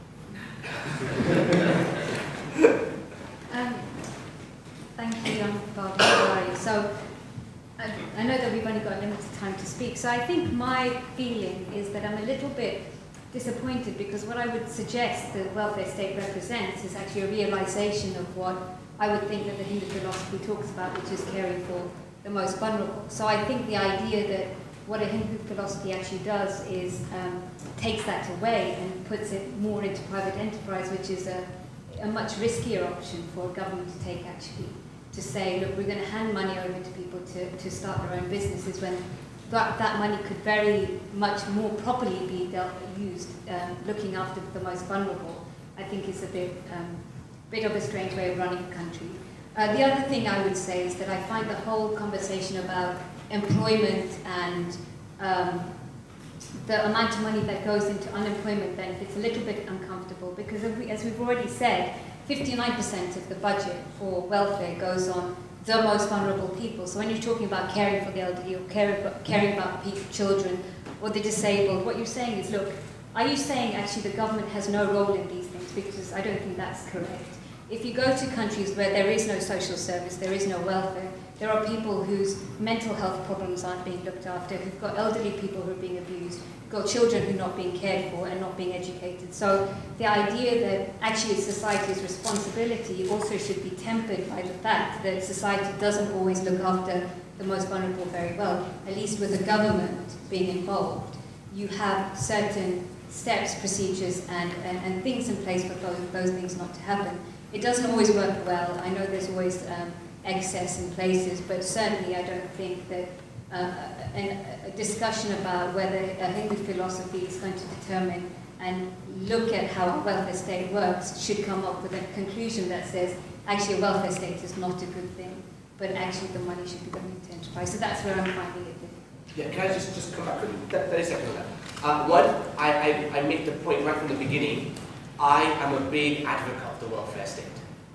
Thank you, Barbara. How are you? So, I know that we've only got limited time to speak, so I think my feeling is that I'm a little bit disappointed because what I would suggest the welfare state represents is actually a realization of what I would think that the Hindu philosophy talks about, which is caring for the most vulnerable. So I think the idea that what a Hindu philosophy actually does is takes that away and puts it more into private enterprise, which is a much riskier option for a government to take actually, to say, look, we're going to hand money over to people to start their own businesses when that money could very much more properly be used looking after the most vulnerable. I think is a bit of a strange way of running a country. The other thing I would say is that I find the whole conversation about employment and the amount of money that goes into unemployment benefits a little bit uncomfortable because as we've already said, 59% of the budget for welfare goes on the most vulnerable people. So when you're talking about caring for the elderly or caring about children or the disabled, what you're saying is, look, are you saying actually the government has no role in these things? Because I don't think that's correct. If you go to countries where there is no social service, there is no welfare, there are people whose mental health problems aren't being looked after, who've got elderly people who are being abused, who've got children who are not being cared for and not being educated. So the idea that actually society's responsibility also should be tempered by the fact that society doesn't always look after the most vulnerable very well, at least with the government being involved. You have certain steps, procedures, and things in place for those things not to happen. It doesn't always work well. I know there's always excess in places, but certainly I don't think that a discussion about whether a Hindu philosophy is going to determine and look at how a welfare state works should come up with a conclusion that says actually a welfare state is not a good thing, but actually the money should be going into enterprise. So that's where I'm finding it difficult. Yeah, can I just come back quickly? 30 seconds on that. One, I make the point right from the beginning, I am a big advocate of the welfare state.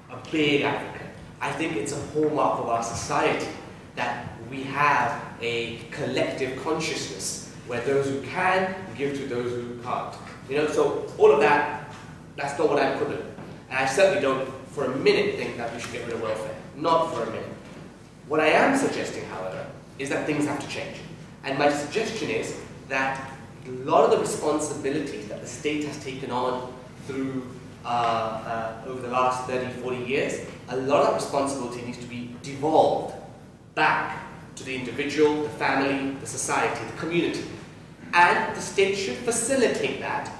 A big advocate. I think it's a hallmark of our society that we have a collective consciousness where those who can give to those who can't. So all of that, that's not what I'm putting. And I certainly don't for a minute think that we should get rid of welfare. Not for a minute. What I am suggesting, however, is that things have to change. And my suggestion is that a lot of the responsibilities that the state has taken on through over the last 30, 40 years, a lot of that responsibility needs to be devolved back to the individual, the family, the society, the community. And the state should facilitate that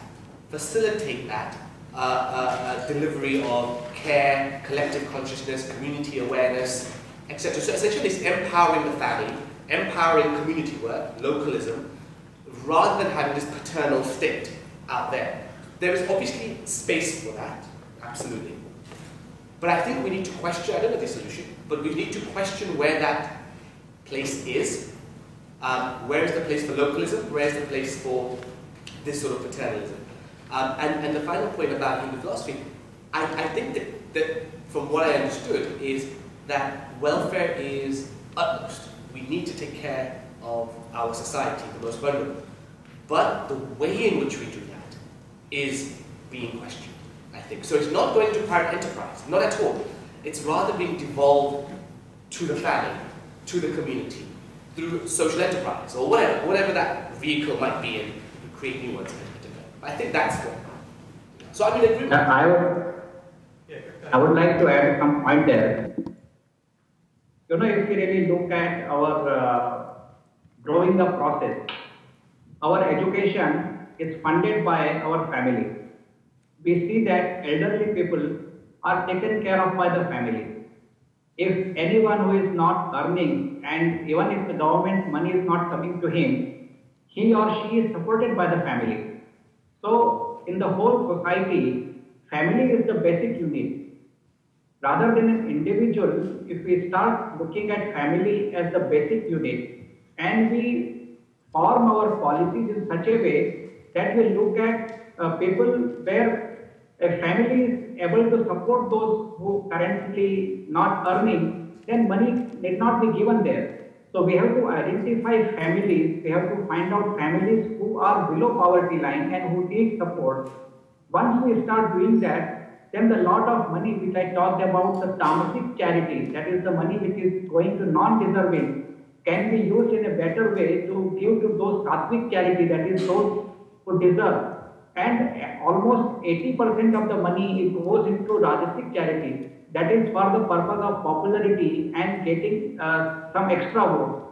delivery of care, collective consciousness, community awareness, etc. So essentially it's empowering the family, empowering community work, localism, rather than having this paternal state out there. There is obviously space for that, absolutely. But I think we need to question, I don't know the solution, but we need to question where that place is. Where is the place for localism? Where is the place for this sort of paternalism? And the final point about Hindu philosophy, I think that from what I understood is that welfare is utmost. We need to take care of our society, the most vulnerable. But the way in which we do that is being questioned, I think. So it's not going to private enterprise, not at all. It's rather being devolved to the family, to the community, through social enterprise, or whatever that vehicle might be, and create new ones. I think that's good. So I mean, agreement. I would like to add some point there. You know, if we really look at our growing up process, our education is funded by our family. We see that elderly people are taken care of by the family. If anyone who is not earning, and even if the government money is not coming to him, he or she is supported by the family. So, in the whole society, family is the basic unit. Rather than an individual, if we start looking at family as the basic unit, and we form our policies in such a way that we look at people where a family is able to support those who currently not earning, then money need not be given there. So we have to identify families, we have to find out families who are below poverty line and who need support. Once we start doing that, then the lot of money which I talked about, the tamasic charity, that is the money which is going to non-deserving, can be used in a better way to give to those sattvic charity, that is those who deserve. And almost 80% of the money goes into rajasic charity. That is for the purpose of popularity and getting some extra votes.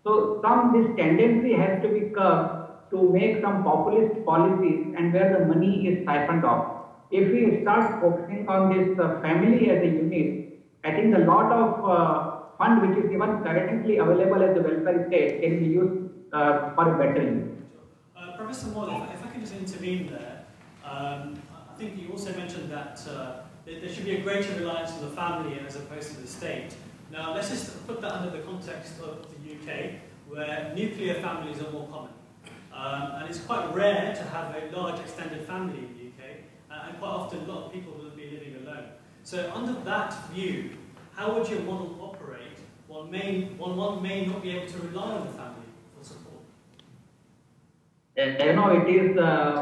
So this tendency has to be curbed to make some populist policies and where the money is siphoned off. If we start focusing on this family as a unit, I think a lot of fund which is even currently available as the welfare state can be used for a better use. Professor Moore, if I can just intervene there, I think you also mentioned that there should be a greater reliance on the family as opposed to the state. Now, let's just put that under the context of the UK, where nuclear families are more common. And it's quite rare to have a large extended family in the UK, and quite often a lot of people will be living alone. So under that view, how would your model operate? One may not be able to rely on the family for support. You know, it is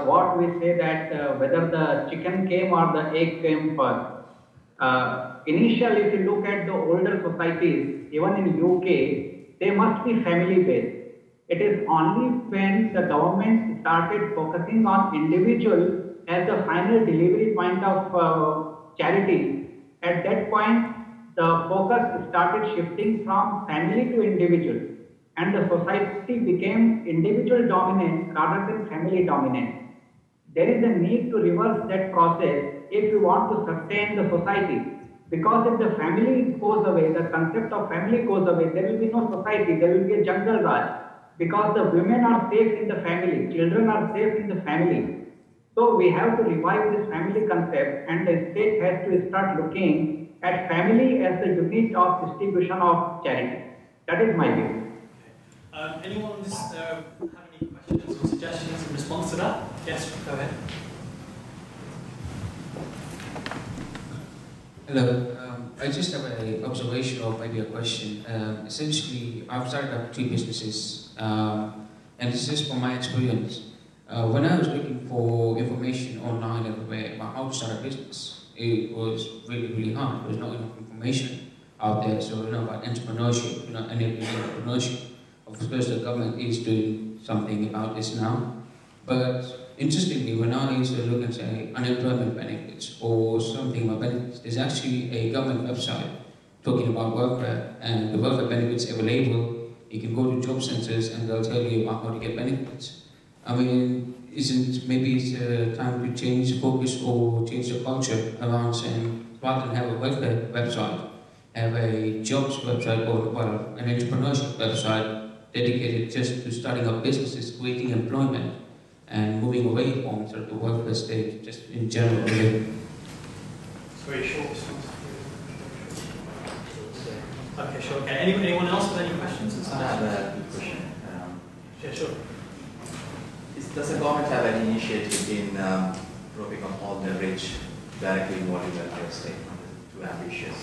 what we say that whether the chicken came or the egg came first. Initially, if you look at the older societies, even in UK, they must be family based. It is only when the government started focusing on individual as the final delivery point of charity, at that point the focus started shifting from family to individual. And the society became individual dominant rather than family dominant. There is a need to reverse that process if we want to sustain the society. Because if the family goes away, the concept of family goes away, there will be no society, there will be a jungle raj. Because the women are safe in the family, children are safe in the family. So we have to revive this family concept, and the state has to start looking at family as the unit of distribution of charity. That is my view. Anyone have any questions or suggestions in response to that? Yes, go ahead. Hello. I just have an observation or maybe a question. Essentially, I've started up 3 businesses, and this is from my experience. When I was looking for information online everywhere about how to start a business, it was really, really hard. There was not enough information out there, so about entrepreneurship, enabling entrepreneurship. of course, the government is doing something about this now. But interestingly, when I used to look and say unemployment benefits or something about benefits, there's actually a government website talking about welfare and the welfare benefits available. You can go to job centres and they'll tell you about how to get benefits. I mean, maybe it's time to change the focus or change the culture around saying, rather than have a welfare website, have a jobs website or well, an entrepreneurship website dedicated just to starting up businesses, creating employment, and moving away from sort of the welfare state, just in general. Really. It's very short response. Okay, sure. Okay. Anyone else with any questions? I have a quick question. Yeah, sure. Does the government have any initiative in roping up all the rich directly involved in the welfare state? Too ambitious.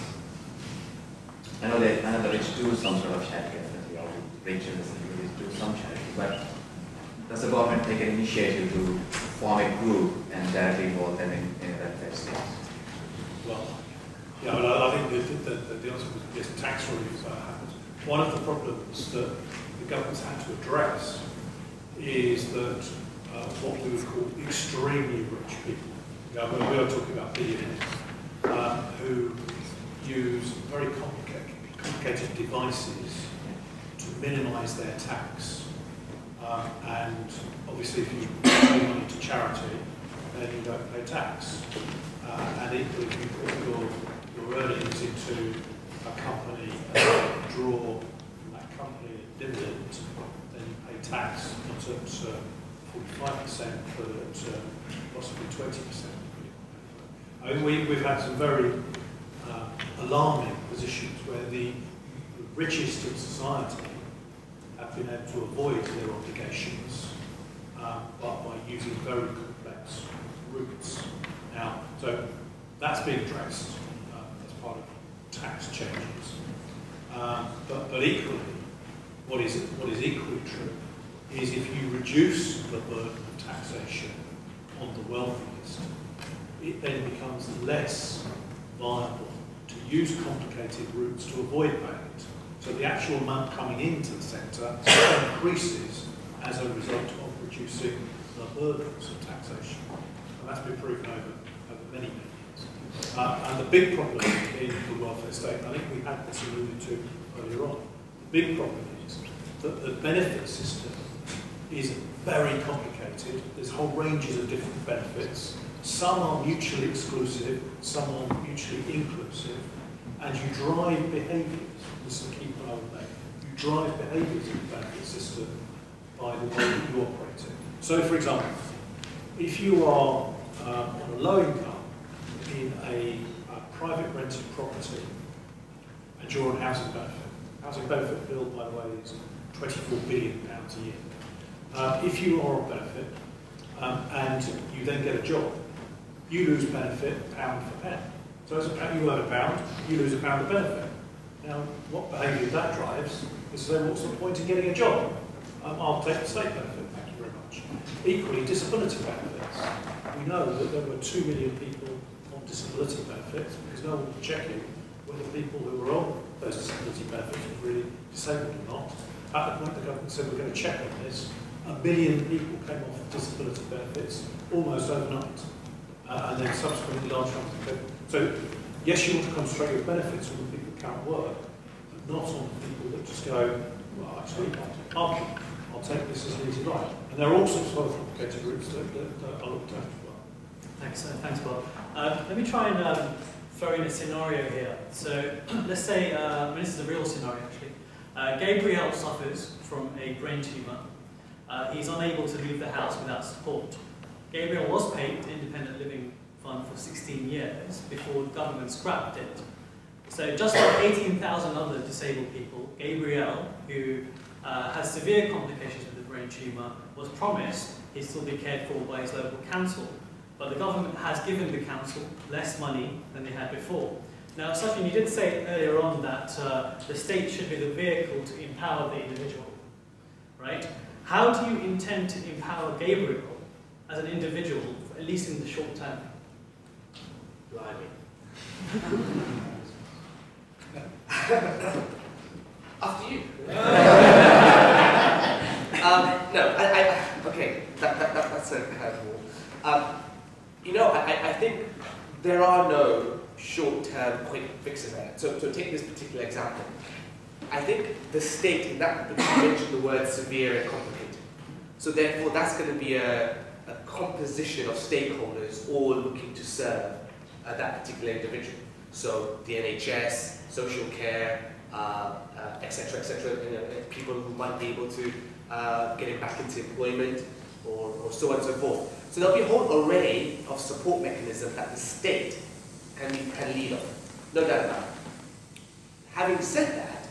I know the rich do some sort of charity, definitely, all the rich and the do some charity, but does the government take an initiative to form a group and directly involve them in the welfare state? Well, yeah, well, I think the answer was yes, tax relief happens. One of the problems that the government's had to address is that what we would call extremely rich people, we are talking about billionaires, who use very complicated devices to minimise their tax. And obviously if you pay money to charity, then you don't pay tax. And equally, if you put your earnings into a company and draw from that company a dividend, then you pay tax not at 45%, but at possibly 20%. I mean, we've had some very alarming positions where the richest in society have been able to avoid their obligations but by using very complex routes. Now, so that's being addressed as part of tax changes. But equally, what is equally true is if you reduce the burden of taxation on the wealthiest, it then becomes less viable to use complicated routes to avoid payment. So the actual amount coming into the sector increases as a result of reducing the burdens of taxation. And that's been proven over many years. And the big problem in the welfare state, I think we had this alluded to earlier on, the big problem is that the benefit system is very complicated. There's whole ranges of different benefits. Some are mutually exclusive, some are mutually inclusive, and you drive behaviours. This is the key point I would make. You drive behaviours in the benefit system by the way that you operate it. So, for example, if you are on a low income in a private rented property and you're on housing benefit bill, by the way, is £24 billion a year. If you are on benefit and you then get a job, you lose benefit pound for pound. So as you earn £1, you lose £1 of benefit. Now, what behaviour that drives is to say, what's the point of getting a job? I'll take the state benefit, thank you very much. Equally, disability benefits. We know that there were 2 million people on disability benefits because no one was checking whether people who were on those disability benefits were really disabled or not. At the point the government said we're going to check on this, 1 million people came off disability benefits almost overnight. And then subsequently large numbers of people. So, yes, you want to concentrate your benefits on the people who can't work, but not on the people that just go, well, actually, I'll take this as an easy life. And there are all sorts of other complicated routes that are looked at as well. Thanks, Bob. Let me try and throw in a scenario here. So, let's say, this is a real scenario actually. Gabriel suffers from a brain tumour. He's unable to leave the house without support. Gabriel was paid the Independent Living Fund for 16 years before the government scrapped it. So just like 18,000 other disabled people, Gabriel, who has severe complications with the brain tumour, was promised he'd still be cared for by his local council. But the government has given the council less money than they had before. Now, Sachin, you did say earlier on that the state should be the vehicle to empower the individual, right? How do you intend to empower Gabriel as an individual, at least in the short term? Blimey. After you. You know, I think there are no short-term quick fixes there. So take this particular example. I think the state, in that, you mentioned the word severe and complicated. So therefore, that's going to be a composition of stakeholders all looking to serve that particular individual. So the NHS, social care, etc., you know, people who might be able to get him back into employment, or so on and so forth. So there'll be a whole array of support mechanisms that the state can lead on, no doubt about it. Having said that,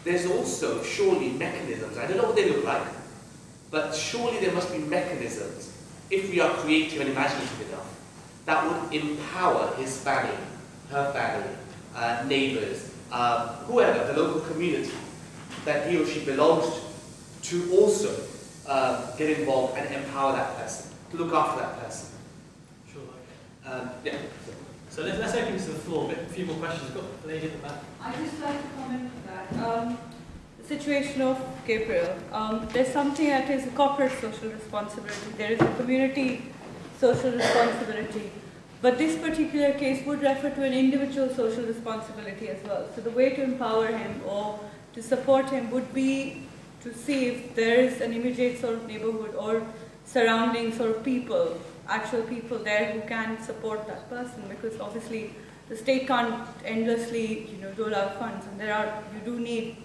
there's also surely mechanisms, I don't know what they look like, but surely there must be mechanisms, if we are creative and imaginative enough, that would empower his family, her family, neighbours, whoever, the local community that he or she belongs to also get involved and empower that person, to look after that person. Sure, okay. Yeah. So let's open to the floor. A few more questions. Got a lady at the back. I'd just like to comment on that. The situation of Gabriel. There's something that is a corporate social responsibility. There is a community social responsibility. But this particular case would refer to an individual social responsibility as well. So the way to empower him or to support him would be to see if there is an immediate sort of neighborhood or surrounding sort of people, actual people there who can support that person, because obviously the state can't endlessly, you know, dole out funds, and you do need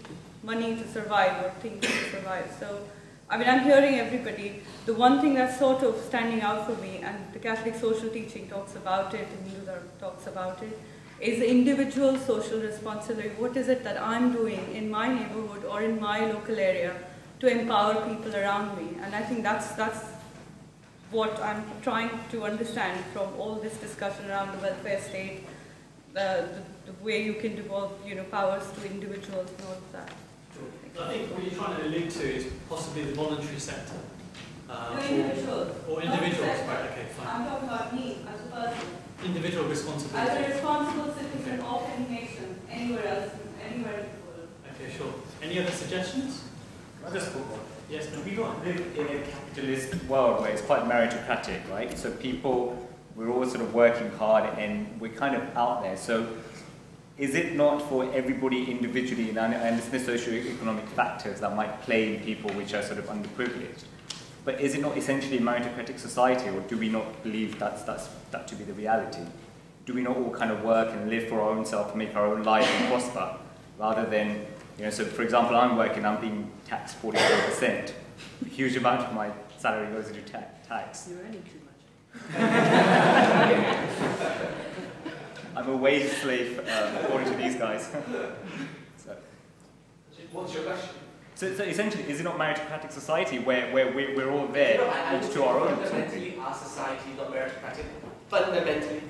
money to survive or things to survive. So, I mean, I'm hearing everybody. The one thing that's sort of standing out for me, and the Catholic social teaching talks about it, and Hindu talks about it, is the individual social responsibility. What is it that I'm doing in my neighborhood or in my local area to empower people around me? And I think that's what I'm trying to understand from all this discussion around the welfare state, the way you can devolve, you know, powers to individuals and all of that. I think what you're trying to allude to is possibly the voluntary sector. Individuals. Or individuals, right, okay, fine. I'm talking about me as a person. Individual responsibility. As a responsible citizen of any nation, anywhere else, anywhere in the world. Okay, sure. Any other suggestions? I just put one. Yes, no. We don't live in a capitalist world where it's quite meritocratic, right? So people, we're all sort of working hard and we're kind of out there. So is it not for everybody individually, and I understand the socio-economic factors that might play in people which are sort of underprivileged, but is it not essentially a meritocratic society, or do we not believe that to be the reality? Do we not all kind of work and live for our own self, make our own life and prosper, rather than, you know, so for example, I'm working, I'm being taxed 44%. A huge amount of my salary goes into tax. You're earning too much. I'm a wage slave, according to these guys. So. What's your question? So essentially, is it not meritocratic society where we're all there, You know, each to our own? Fundamentally, our society is not meritocratic. Fundamentally,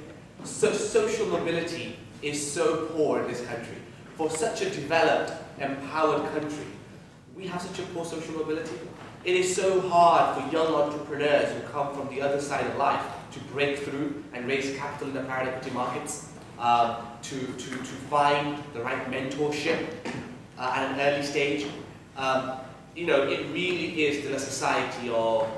so social mobility is so poor in this country. For such a developed, empowered country, we have such a poor social mobility. It is so hard for young entrepreneurs who come from the other side of life to break through and raise capital in the private equity markets, to find the right mentorship at an early stage. You know, it really is still a society of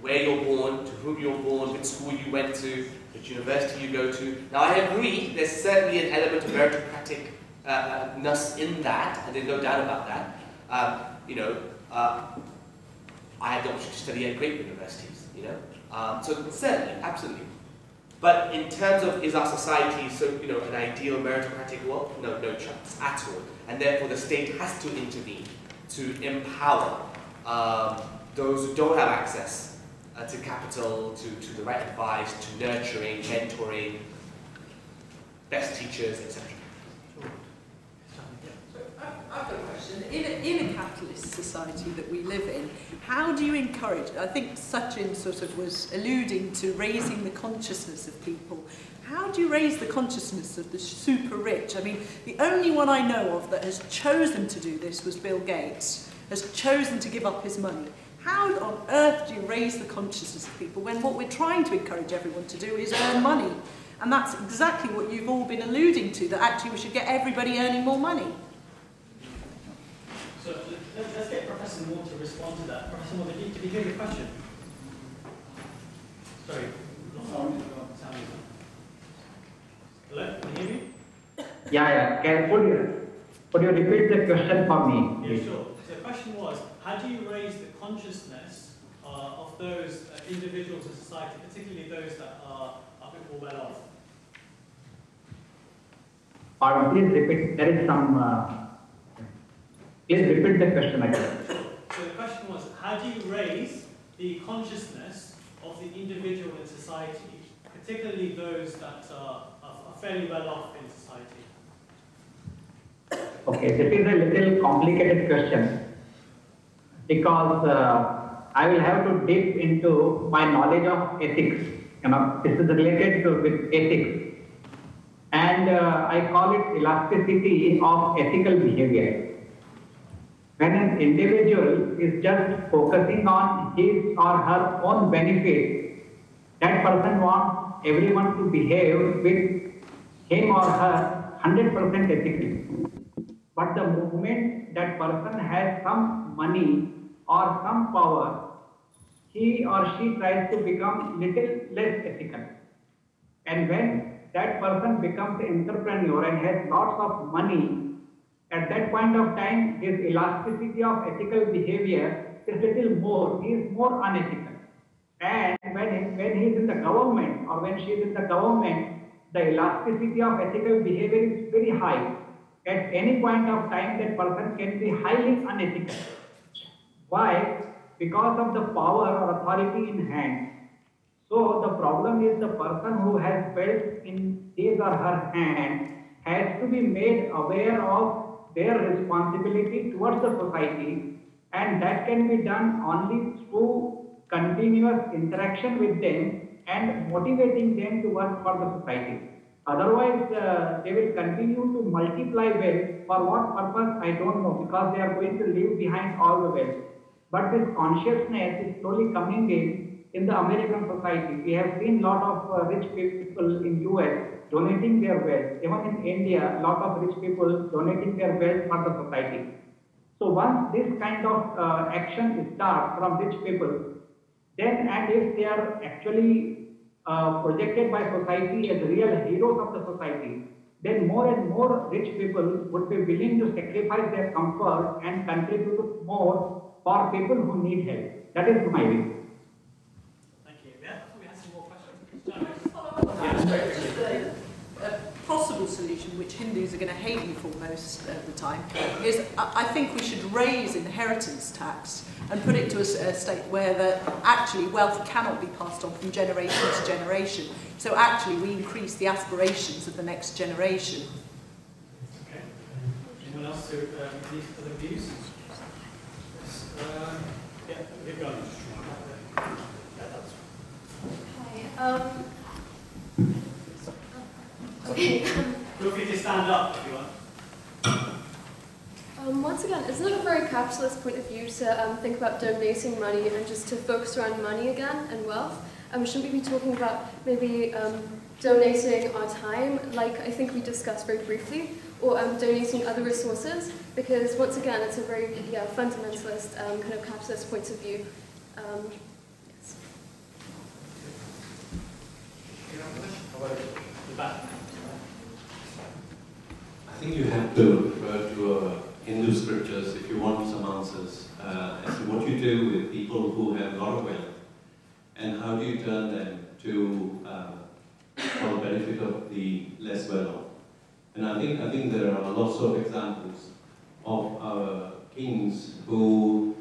where you're born, to whom you're born, which school you went to, which university you go to. Now, I agree, there's certainly an element of meritocratic-ness in that, and there's no doubt about that. You know, I had the opportunity to study at great universities, you know. So certainly, absolutely. But in terms of, is our society so, you know, an ideal meritocratic world? No chance at all. And therefore the state has to intervene to empower those who don't have access to capital, to the right advice, to nurturing, mentoring, best teachers, etc. I've got a question. In a capitalist society that we live in, how do you encourage, I think Sachin sort of was alluding to raising the consciousness of people. How do you raise the consciousness of the super rich? I mean, the only one I know of that has chosen to do this was Bill Gates, has chosen to give up his money. How on earth do you raise the consciousness of people when what we're trying to encourage everyone to do is earn money? And that's exactly what you've all been alluding to, that actually we should get everybody earning more money. So let's get Professor Moore to respond to that. Professor Moore, did you hear the question? Sorry. Could you repeat the question for me? Yeah, sure. So the question was, how do you raise the consciousness of those individuals in society, particularly those that are a bit more well off? Pardon, please repeat. There is some. Please repeat the question again. So the question was, how do you raise the consciousness of the individual in society, particularly those that are fairly well off in society? Okay, this is a little complicated question because I will have to dip into my knowledge of ethics. This is related to with ethics. And I call it elasticity of ethical behavior. When an individual is just focusing on his or her own benefit, that person wants everyone to behave with him or her 100% ethically. But the moment that person has some money or some power, he or she tries to become little less ethical. And when that person becomes an entrepreneur and has lots of money, at that point of time, his elasticity of ethical behavior is little more. He is more unethical. And when he is in the government or when she is in the government, the elasticity of ethical behavior is very high. At any point of time, that person can be highly unethical. Why? Because of the power or authority in hand. So the problem is the person who has wealth in his or her hand has to be made aware of their responsibility towards the society, and that can be done only through continuous interaction with them and motivating them to work for the society. Otherwise, they will continue to multiply wealth. For what purpose, I don't know, because they are going to leave behind all the wealth. But this consciousness is slowly coming in the American society. We have seen a lot of rich people in US donating their wealth. Even in India, a lot of rich people donating their wealth for the society. So once this kind of action starts from rich people, then and if they are actually projected by society as real heroes of the society, then more and more rich people would be willing to sacrifice their comfort and contribute more for people who need help. That is my view. Thank you. Yeah, we have some more questions. Just a possible solution, which Hindus are going to hate you for most of the time, is I think we should raise inheritance tax and put it to a state where actually wealth cannot be passed on from generation to generation. So actually we increase the aspirations of the next generation. Okay. Anyone else who needs other views? Yeah, keep going. Hi. Okay. Feel free to stand up if you want. Once again, isn't it a very capitalist point of view to think about donating money and just to focus around money again and wealth? Shouldn't we be talking about maybe donating our time, like I think we discussed very briefly, or donating other resources? Because once again, it's a very fundamentalist kind of capitalist point of view. Yes. I think you have to refer to Hindu scriptures if you want some answers as to what you do with people who have a lot of wealth and how do you turn them to for the benefit of the less well-off. And I think there are lots of examples of our kings who,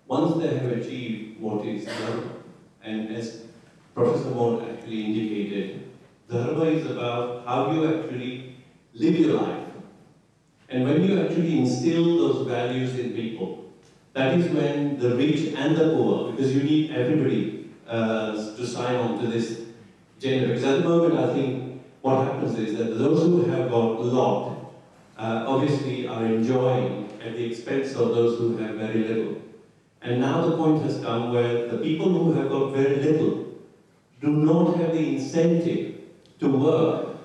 once they have achieved what is dharma, and as Professor Moore actually indicated, dharma is about how you actually live your life. And when you actually instill those values in people, that is when the rich and the poor, because you need everybody to sign on to this gender. Because at the moment, I think what happens is that those who have got a lot obviously are enjoying at the expense of those who have very little. And now the point has come where the people who have got very little do not have the incentive to work.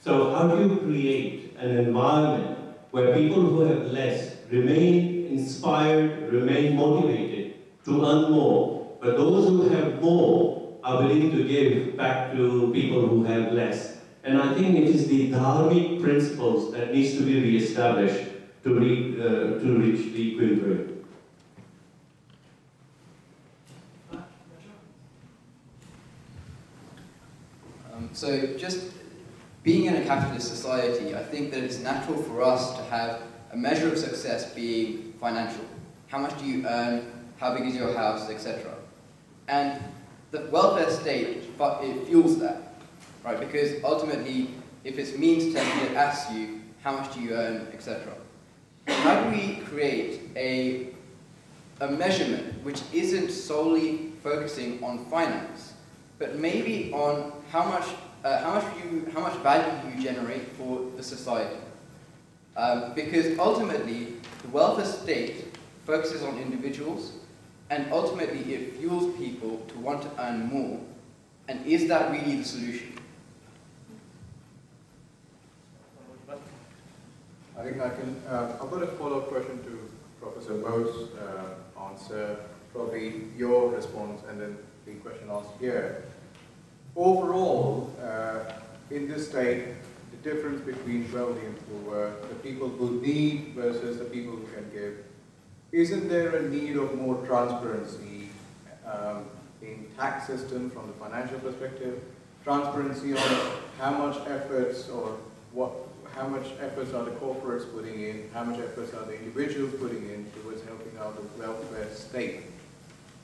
So how do you create an environment where people who have less remain inspired, remain motivated to earn more, but those who have more are willing to give back to people who have less? And I think it is the dharmic principles that needs to be re-established to reach the equilibrium. So just being in a capitalist society, I think that it's natural for us to have a measure of success being financial. How much do you earn? How big is your house, etc. And the welfare state, it fuels that, right? Because ultimately, if it's means tested, it asks you, how much do you earn, etc. How do we create a measurement which isn't solely focusing on finance, but maybe on how much value you generate for the society? Because ultimately, the welfare state focuses on individuals, and ultimately it fuels people to want to earn more. And is that really the solution? I think I can. I've got a follow-up question to Professor Mo's answer, probably your response, and then the question asked here. Overall, in this state, the difference between wealthy and poor, the people who need versus the people who can give, isn't there a need of more transparency in tax system from the financial perspective? Transparency on how much efforts or how much efforts are the corporates putting in, how much efforts are the individuals putting in towards helping out the welfare state.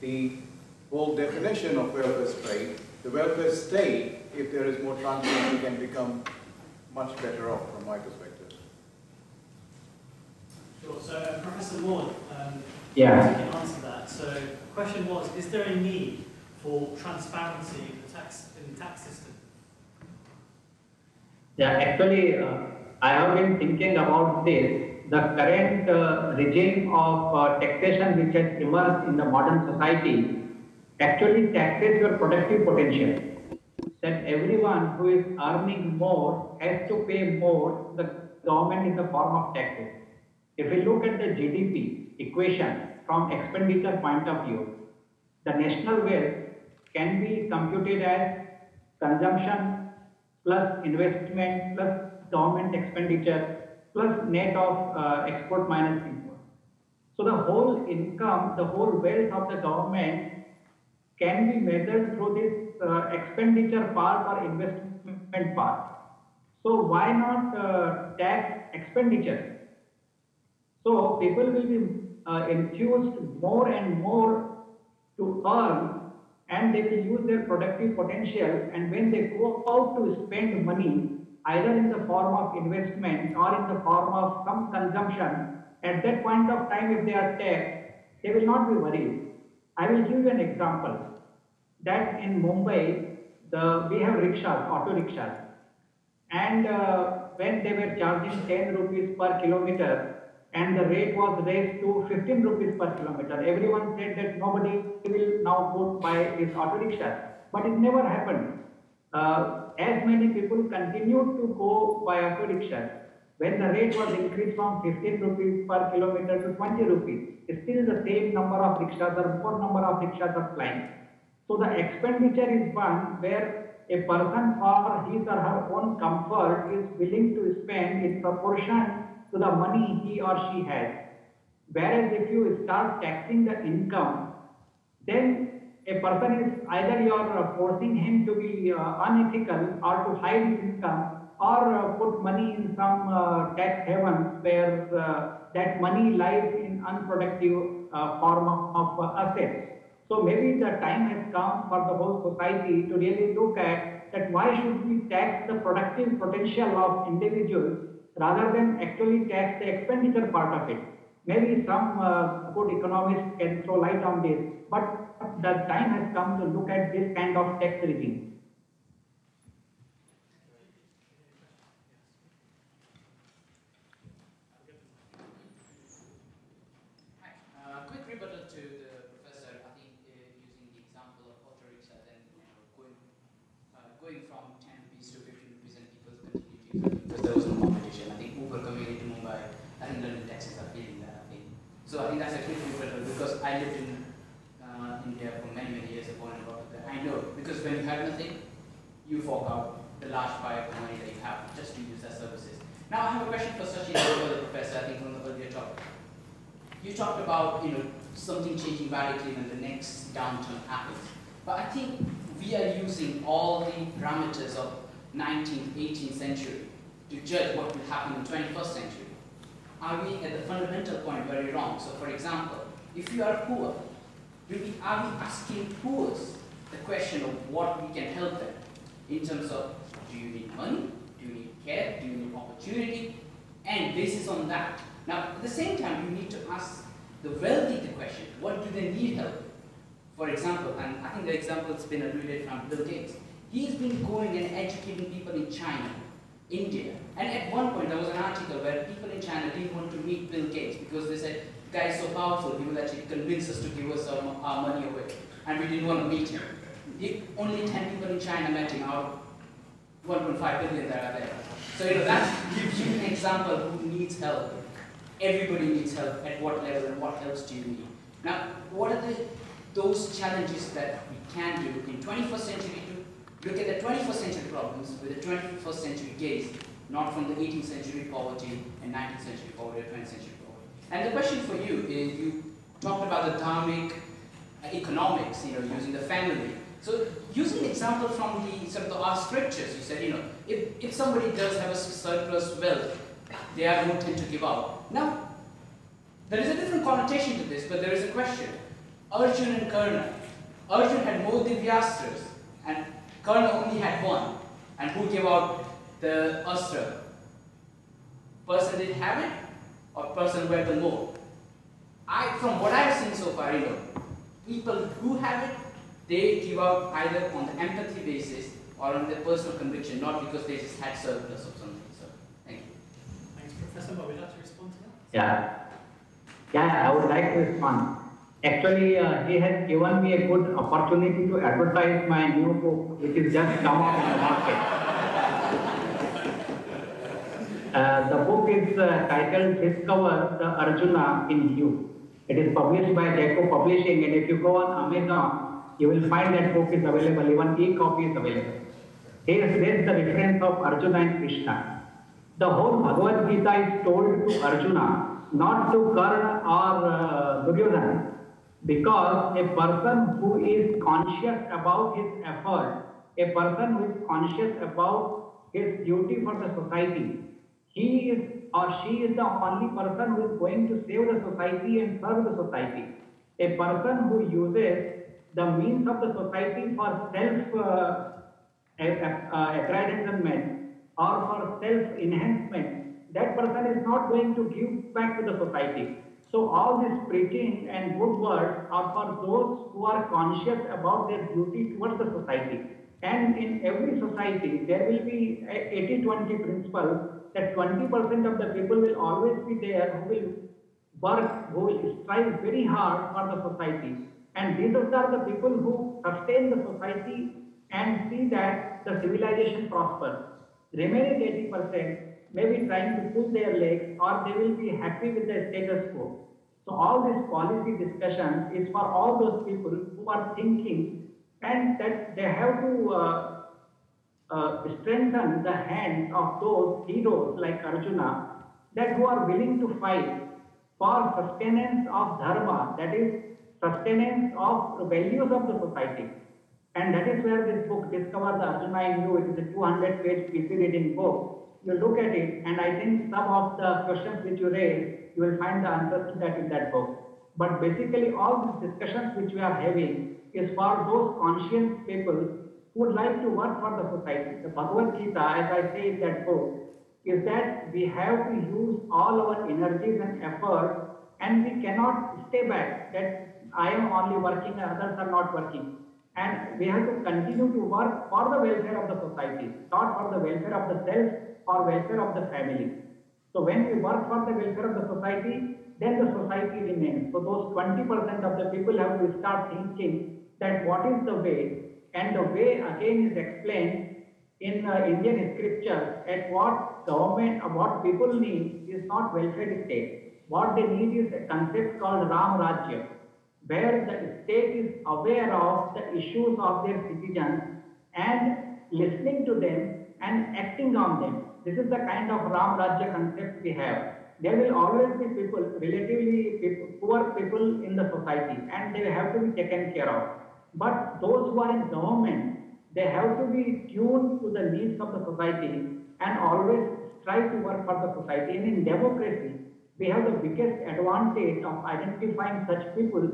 The whole definition of welfare state, the welfare state, if there is more transparency, can become much better off from my perspective. Sure. So, Professor Ward, yeah. you can answer that. So, the question was, is there a need for transparency in the tax system? Yeah, actually, I have been thinking about this. The current regime of taxation which has emerged in the modern society actually taxes your productive potential. That everyone who is earning more has to pay more to the government in the form of taxes. If we look at the GDP equation from expenditure point of view, the national wealth can be computed as consumption plus investment plus government expenditure plus net of export minus import. So the whole income, the whole wealth of the government can be measured through this expenditure part or investment part. So why not tax expenditure? So people will be enthused more and more to earn, and they will use their productive potential, and when they go out to spend money, either in the form of investment or in the form of some consumption, at that point of time, if they are taxed, they will not be worried. I will give you an example. That in Mumbai, we have rickshaws, auto rickshaws, and when they were charging 10 rupees per kilometer, and the rate was raised to 15 rupees per kilometer, everyone said that nobody will now go by this auto rickshaw. But it never happened. As many people continued to go by auto rickshaws. When the rate was increased from 15 rupees per kilometer to 20 rupees, still the same number of rickshaws or more number of rickshaws are flying. So the expenditure is one where a person for his or her own comfort is willing to spend in proportion to the money he or she has. Whereas if you start taxing the income, then a person is either you are forcing him to be unethical or to hide his income, or put money in some tax havens where that money lies in unproductive form of assets. So maybe the time has come for the whole society to really look at that why should we tax the productive potential of individuals rather than actually tax the expenditure part of it. Maybe some good economists can throw light on this, but the time has come to look at this kind of tax regime. Quick rebuttal to the professor. I think using the example of auto rickshaws and going from 10 rupees to 15 rupees, and people continue to use it because there was no competition. I think Uber coming into Mumbai, I think London taxis are feeling that. I think so. I think that's a quick rebuttal because I lived in India for many years, born and brought up there. I know because when you had nothing, you fork out the large pie of the money that you have just to use as services. Now I have a question for Sachin as well, Professor, I think from the earlier talk. You talked about something changing radically when the next downturn happens. But I think we are using all the parameters of 19th, 18th century to judge what will happen in 21st century. Are we at the fundamental point very wrong? So for example, if you are poor, are we asking poor the question of what we can help them in terms of, do you need money, do you need care, do you need opportunity, and basis on that. Now at the same time you need to ask the wealthy the question, what do they need help with? For example, and I think the example has been alluded from Bill Gates, he's been going and educating people in China, India, and at one point there was an article where people in China didn't want to meet Bill Gates because they said, the guy is so powerful, he will actually convince us to give us our money away, and we didn't want to meet him. Only 10 people in China met him out of 1.5 billion that are there. So that gives you an example who needs help. Everybody needs help. At what level and what helps do you need? Now, what are those challenges that we can do in 21st century to look at the 21st century problems with a 21st century gaze, not from the 18th century poverty and 19th century poverty or 20th century poverty? And the question for you is, you talked about the dharmic economics, using the family. So using the example from the our scriptures, you said, if somebody does have a surplus wealth, they are more tend to give out. Now, there is a different connotation to this, but there is a question. Arjun and Karna. Arjun had more Divyastras, and Karna only had one. And who gave out the astra? Person did have it, or person were the more? From what I've seen so far, people who have it, they give out either on the empathy basis or on their personal conviction, not because they just had surplus or something. So, thank you. Thanks, Professor. Would you like to respond to that? Yeah, I would like to respond. Actually, he has given me a good opportunity to advertise my new book, which is just come out in the market. The book is titled Discover the Arjuna in You. It is published by Jacob Publishing, and if you go on Amazon, you will find that book is available, even e-copy is available. Here is the reference of Arjuna and Krishna. The whole Bhagavad Gita is told to Arjuna, not to Karna or Duryodhana, because a person who is conscious about his effort, a person who is conscious about his duty for the society, he is or she is the only person who is going to save the society and serve the society. A person who uses the means of the society for self-aggrandizement or for self-enhancement, that person is not going to give back to the society. So all this preaching and good words are for those who are conscious about their duty towards the society. And in every society, there will be a 80-20 principle that 20% of the people will always be there who will work, who will strive very hard for the society. And these are the people who sustain the society and see that the civilization prospers. Remaining 80% may be trying to pull their legs, or they will be happy with the status quo. So all this policy discussion is for all those people who are thinking and that they have to strengthen the hands of those heroes like Arjuna, that who are willing to fight for sustenance of dharma, that is sustenance of the values of the society. And that is where this book, Discover the Arjuna in You, it is a 200-page PC reading book. You look at it, and I think some of the questions which you raised, you will find the answers to that in that book. But basically, all these discussions which we are having is for those conscious people who would like to work for the society. The Bhagavad Gita, as I say in that book, is that we have to use all our energies and effort, and we cannot stay back that I am only working and others are not working. And we have to continue to work for the welfare of the society, not for the welfare of the self or welfare of the family. So when we work for the welfare of the society, then the society remains. So those 20% of the people have to start thinking that what is the way, and the way again is explained in Indian scriptures at what government or what people need is not welfare state. What they need is a concept called Ram Rajya, where the state is aware of the issues of their citizens and listening to them and acting on them. This is the kind of Ram Rajya concept we have. There will always be people, relatively poor people in the society, and they have to be taken care of. But those who are in government, they have to be tuned to the needs of the society and always strive to work for the society. And in democracy, we have the biggest advantage of identifying such people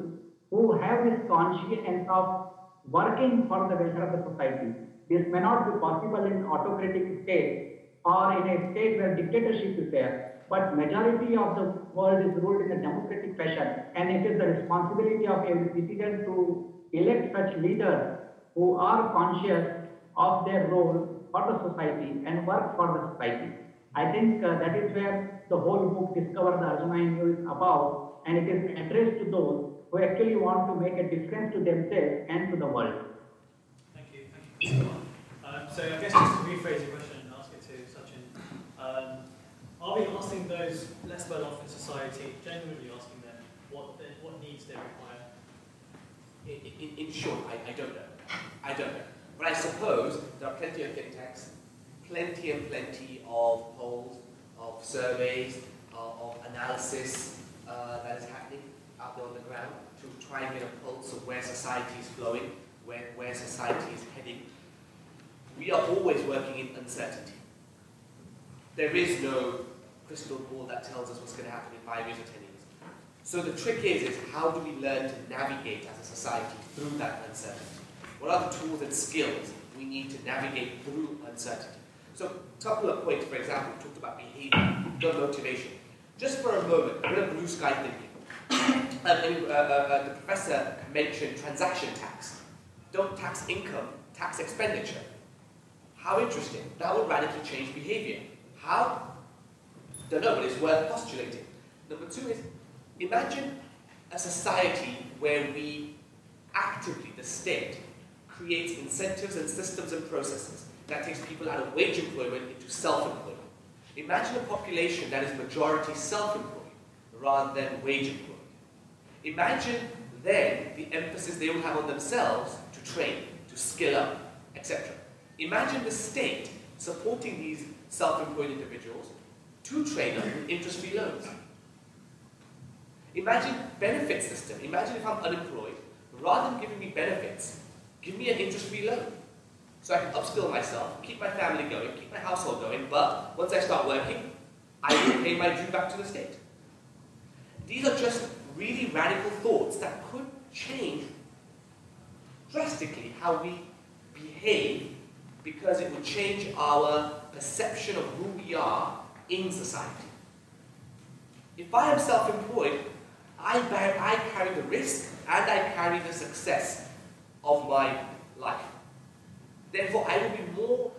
who have this conscience of working for the welfare of the society. This may not be possible in autocratic states or in a state where dictatorship is there, but majority of the world is ruled in a democratic fashion, and it is the responsibility of every citizen to elect such leaders who are conscious of their role for the society and work for the society. I think that is where the whole book Discover the Arjuna in You is about, and it is addressed to those who actually want to make a difference to themselves and to the world. Thank you. Thank you. So I guess just to rephrase your question and ask it to Sachin, are we asking those less well off in society, genuinely asking them what needs they require? In short, I don't know. I don't know. But I suppose there are plenty of think tanks, plenty and plenty of polls, of surveys, of analysis that is happening out there on the ground to try and get a pulse of where society is flowing, where society is heading. We are always working in uncertainty. There is no crystal ball that tells us what's going to happen in 5 years or 10 years. So the trick is how do we learn to navigate as a society through that uncertainty? What are the tools and skills we need to navigate through uncertainty? So a couple of points, for example, we talked about behavior, the motivation. Just for a moment, a bit of blue sky thinking. The professor mentioned transaction tax. Don't tax income, tax expenditure. How interesting. That would radically change behavior. How? Don't know, but it's worth postulating. Number two is, imagine a society where we actively, the state, creates incentives and systems and processes that takes people out of wage employment into self-employment. Imagine a population that is majority self-employed rather than wage employed. Imagine then the emphasis they will have on themselves to train, to skill up, etc. Imagine the state supporting these self-employed individuals to train up with interest-free loans. Imagine benefit system. Imagine if I'm unemployed, rather than giving me benefits, give me an interest-free loan. So I can upskill myself, keep my family going, keep my household going, but once I start working, I will pay my due back to the state. These are just really radical thoughts that could change drastically how we behave, because it would change our perception of who we are in society. If I am self-employed, I carry the risk and I carry the success of my life. Therefore, I will be more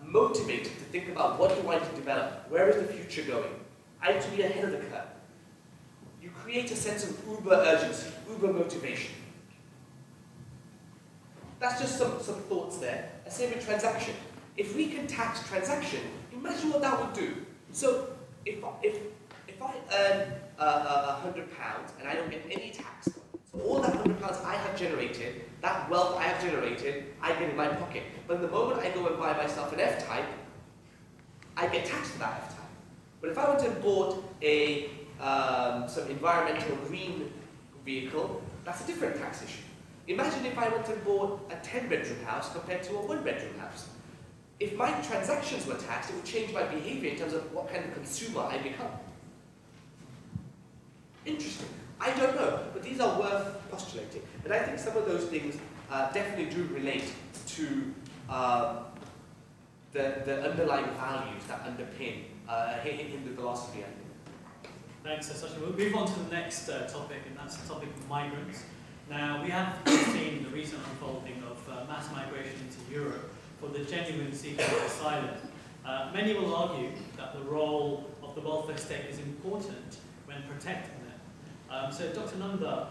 motivated to think about what do I need to develop, where is the future going. I need to be ahead of the curve. You create a sense of uber urgency, uber motivation. That's just some thoughts there. I say with transaction. If we can tax transaction, imagine what that would do. So if I earn £100 and I don't get any tax, so all that £100 I have generated, that wealth I have generated, I get in my pocket. But the moment I go and buy myself an F-Type, I get taxed for that F-Type. But if I went and bought some environmental green vehicle, that's a different tax issue. Imagine if I went and bought a 10-bedroom house compared to a 1-bedroom house. If my transactions were taxed, it would change my behavior in terms of what kind of consumer I become. Interesting. I don't know, but these are worth postulating. And I think some of those things definitely do relate to the underlying values that underpin Hindu philosophy, I think. Thanks, Sachin. We'll move on to the next topic, and that's the topic of migrants. Now, we have seen the recent unfolding of mass migration into Europe for the genuine seekers of asylum. Many will argue that the role of the welfare state is important when protecting them. So, Dr. Nanda,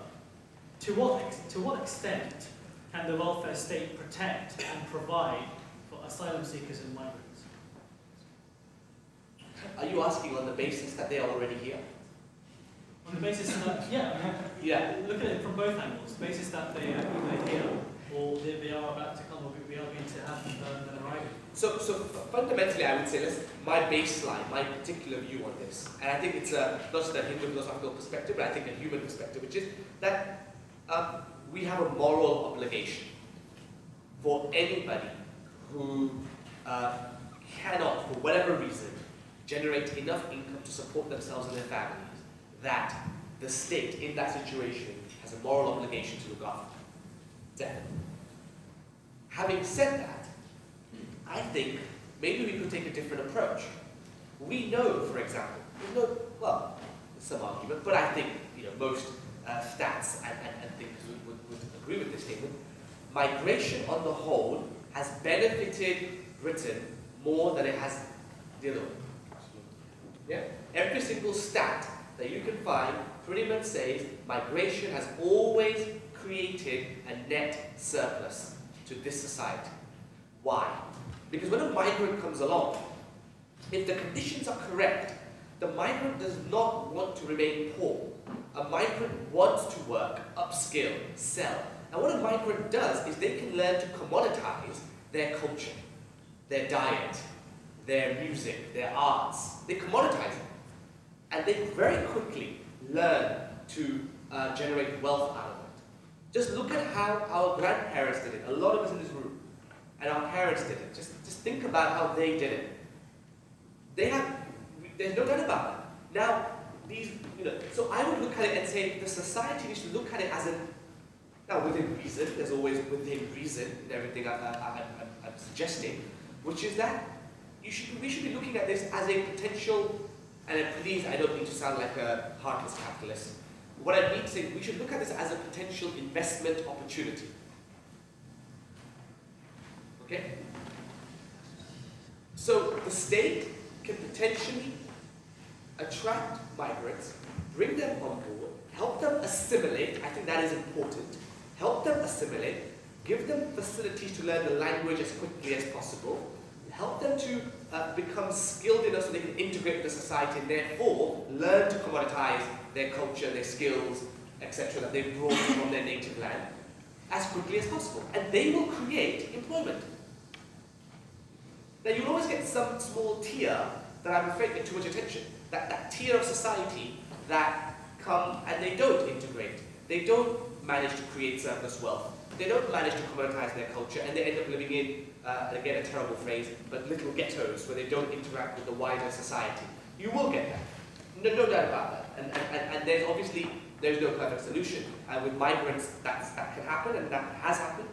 to what extent can the welfare state protect and provide for asylum seekers and migrants? Are you asking on the basis that they are already here? On the basis that, yeah, look at it from both angles. The basis that they are either here or they are about to come, or we are going to have them So fundamentally, I would say, my baseline, my particular view on this, and I think it's not just a Hindu philosophical perspective, but I think a human perspective, which is that we have a moral obligation for anybody who cannot, for whatever reason, generate enough income to support themselves and their families, that the state in that situation has a moral obligation to look after them. Definitely. Having said that, I think maybe we could take a different approach. We know, for example, well, there's some argument, but I think most stats and thinkers would agree with this statement. Migration on the whole has benefited Britain more than it has the other one. Yeah? Every single stat that you can find pretty much says migration has always created a net surplus to this society. Why? Because when a migrant comes along, if the conditions are correct, the migrant does not want to remain poor. A migrant wants to work, upskill, sell. And what a migrant does is they can learn to commoditize their culture, their diet, their music, their arts. They commoditize it. And they very quickly learn to generate wealth out of it. Just look at how our grandparents did it. A lot of us in this room. And our parents did it. Just think about how they did it. There's no doubt about that. Now, so I would look at it and say the society needs to look at it as now within reason, there's always within reason in everything I'm suggesting, which is that we should be looking at this as a potential, and please, I don't mean to sound like a heartless capitalist. What I mean to say, we should look at this as a potential investment opportunity. Okay? So the state can potentially attract migrants, bring them on board, help them assimilate. I think that is important. Help them assimilate, give them facilities to learn the language as quickly as possible, help them to become skilled enough so they can integrate with the society and therefore learn to commoditize their culture, their skills, etc. that they've brought from their native land as quickly as possible. And they will create employment. Now you'll always get some small tier that I'm afraid get too much attention. That tier of society that come and they don't integrate. They don't manage to create surplus wealth. They don't manage to commoditize their culture and they end up living in, again a terrible phrase, but little ghettos where they don't interact with the wider society. You will get that. No doubt about that. And there's obviously, there's no perfect solution. And with migrants, that can happen and that has happened.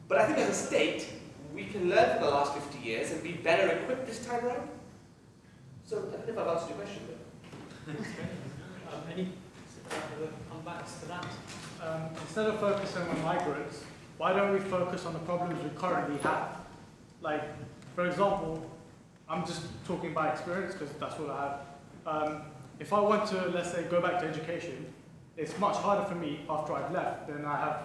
But I think as a state, we can learn from the last 50 years and be better equipped this time around. So I don't know if I've answered your question, but... Any comebacks to that? Instead of focusing on migrants, why don't we focus on the problems we currently have? Like, for example, I'm just talking by experience because that's what I have. If I want to, let's say, go back to education, it's much harder for me after I've left than I have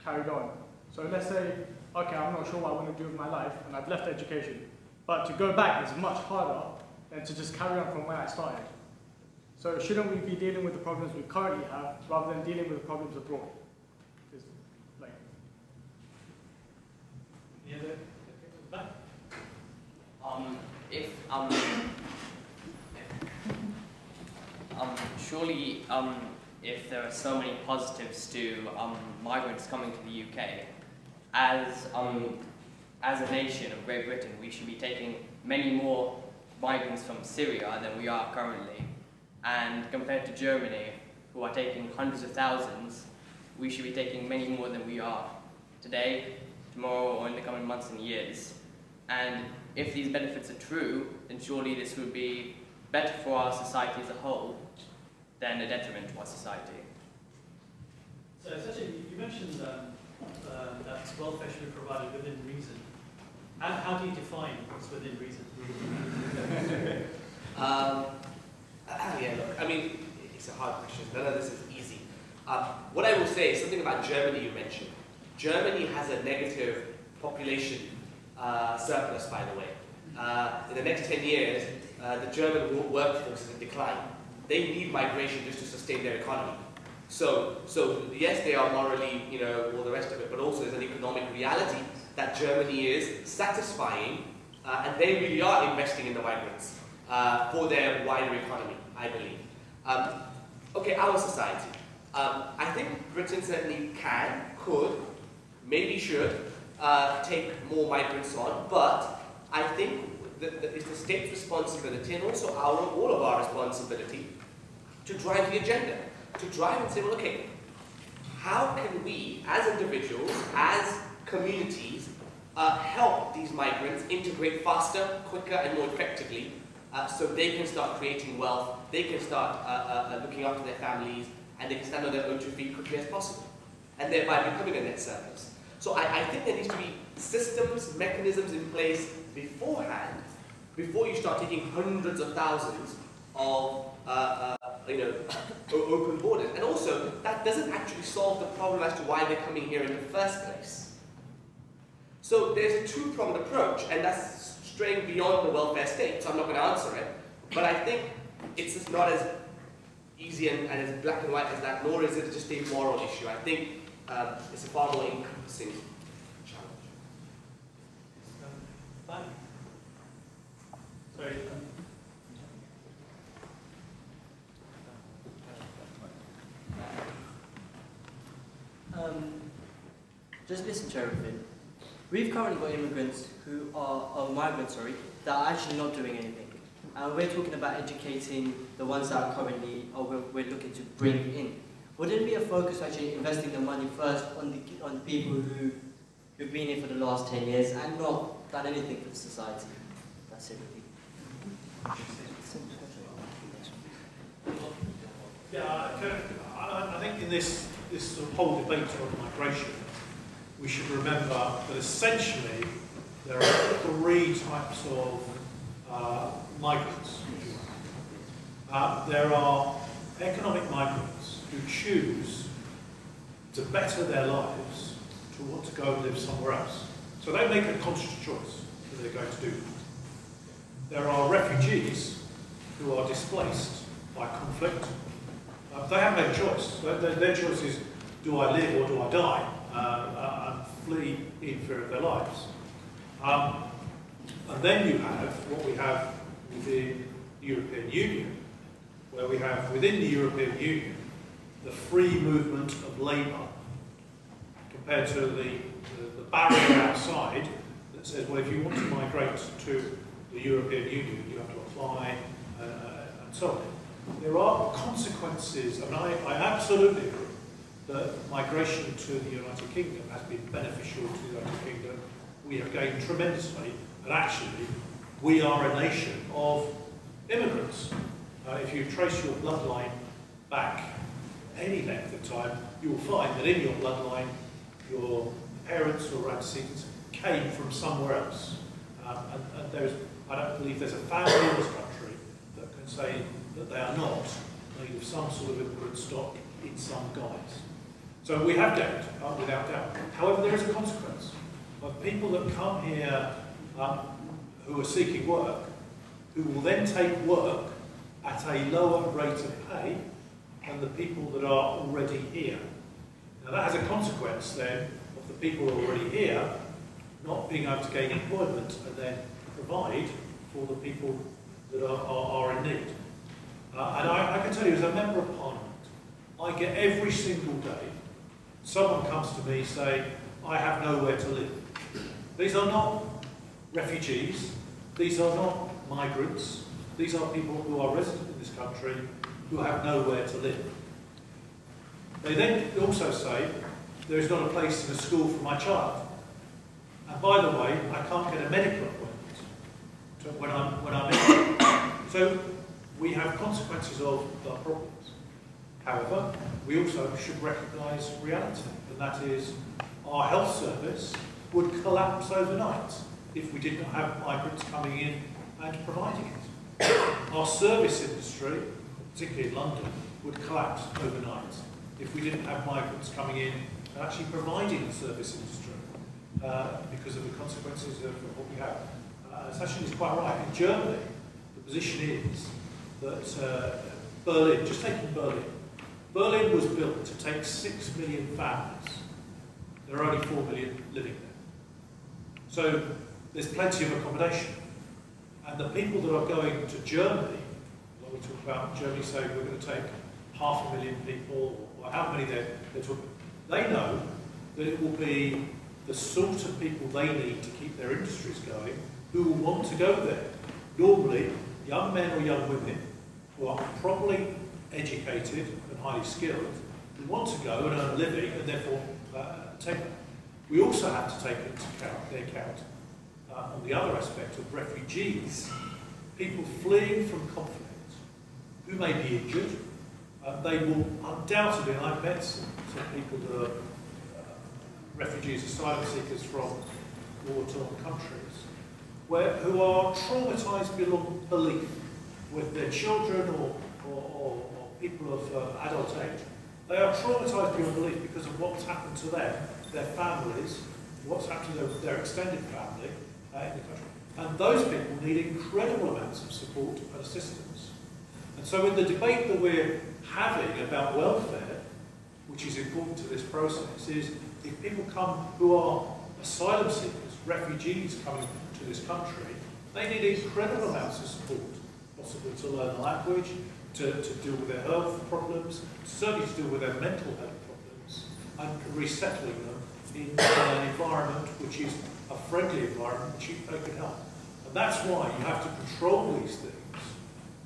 carried on. So let's say, okay, I'm not sure what I want to do with my life and I've left education, but to go back is much harder than to just carry on from where I started. So shouldn't we be dealing with the problems we currently have rather than dealing with the problems abroad? Like, yeah, back. Surely, if there are so many positives to migrants coming to the UK, as a nation of Great Britain, we should be taking many more migrants from Syria than we are currently. And compared to Germany, who are taking hundreds of thousands, we should be taking many more than we are today, tomorrow, or in the coming months and years. And if these benefits are true, then surely this would be better for our society as a whole than a detriment to our society. So essentially, you mentioned that welfare should be provided within reason. How do you define what's within reason? Yeah, look, I mean, it's a hard question. None of this is easy. What I will say is something about Germany you mentioned. Germany has a negative population surplus, by the way. In the next 10 years, the German workforce is in decline. They need migration just to sustain their economy. So yes, they are morally, all the rest of it, but also there's an economic reality that Germany is satisfying, and they really are investing in the migrants for their wider economy, I believe. Okay, our society. I think Britain certainly can, could, maybe should take more migrants on, but I think that it's the state's responsibility and also all of our responsibility to drive the agenda, to drive and say, well, okay, how can we, as individuals, as communities, help these migrants integrate faster, quicker, and more effectively, so they can start creating wealth, they can start looking after their families, and they can stand on their own 2 feet quickly as possible, and thereby becoming a net service. So I think there needs to be systems, mechanisms in place beforehand, before you start taking hundreds of thousands of open borders. And also, that doesn't actually solve the problem as to why they're coming here in the first place. So there's a two-pronged approach, and that's straying beyond the welfare state, so I'm not going to answer it. But I think it's just not as easy and as black and white as that, nor is it just a moral issue. I think it's a far more encompassing challenge. Sorry. Just listen to everything. We've currently got immigrants who are migrants, that are actually not doing anything. And we're talking about educating the ones that are currently, or we're looking to bring in. Wouldn't it be a focus actually investing the money first on the people who've been here for the last 10 years and not done anything for the society? That's it. Yeah, I think in this sort of whole debate on migration, we should remember that essentially there are 3 types of migrants. There are economic migrants who choose to better their lives to want to go and live somewhere else. So they make a conscious choice that they're going to do. There are refugees who are displaced by conflict. They have no choice. Their choice is, do I live or do I die? And flee in fear of their lives. And then you have what we have within the European Union, where we have within the European Union the free movement of labour compared to the barrier outside that says, well, if you want to migrate to the European Union, you have to apply and so on. There are consequences, and I absolutely agree that migration to the United Kingdom has been beneficial to the United Kingdom. We have gained tremendously, and actually, we are a nation of immigrants. If you trace your bloodline back any length of time, you will find that in your bloodline, your parents or antecedents came from somewhere else. And I don't believe there's a family in this country that can say that they are not made of some sort of immigrant stock in some guise. So we have gained, without doubt. However, there is a consequence of people that come here who are seeking work, who will then take work at a lower rate of pay than the people that are already here. Now that has a consequence then of the people who are already here not being able to gain employment and then provide for the people that are in need. And I can tell you, as a Member of Parliament, I get every single day someone comes to me saying, I have nowhere to live. These are not refugees, these are not migrants, these are people who are resident in this country who have nowhere to live. They then also say, there is not a place in a school for my child. And by the way, I can't get a medical appointment when I'm in. So we have consequences of our problems. However, we also should recognise reality, and that is our health service would collapse overnight if we did not have migrants coming in and providing it. Our service industry, particularly in London, would collapse overnight if we didn't have migrants coming in and actually providing the service industry because of the consequences of what we have. Sachin is quite right. In Germany, the position is that Berlin, just taking Berlin, Berlin was built to take 6 million families. There are only 4 million living there. So there's plenty of accommodation. And the people that are going to Germany, when we talk about Germany saying we're going to take 500,000 people, or how many they're talking, they know that it will be the sort of people they need to keep their industries going who will want to go there. Normally, young men or young women who are properly educated and highly skilled, who want to go and earn a living and therefore take that. We also have to take into account on the other aspect of refugees, people fleeing from conflict, who may be injured. They will undoubtedly, and I've met some people that are refugees, asylum seekers from war-torn countries, who are traumatised beyond belief with their children or people of adult age. They are traumatised beyond belief because of what's happened to them, their families, what's happened to their extended family in the country. And those people need incredible amounts of support and assistance. And so in the debate that we're having about welfare, which is important to this process, is if people come who are asylum seekers, refugees coming to this country, they need incredible amounts of support, possibly to learn the language, to deal with their health problems, certainly to deal with their mental health problems, and resettling them in an environment which is a friendly environment which they can help. And that's why you have to control these things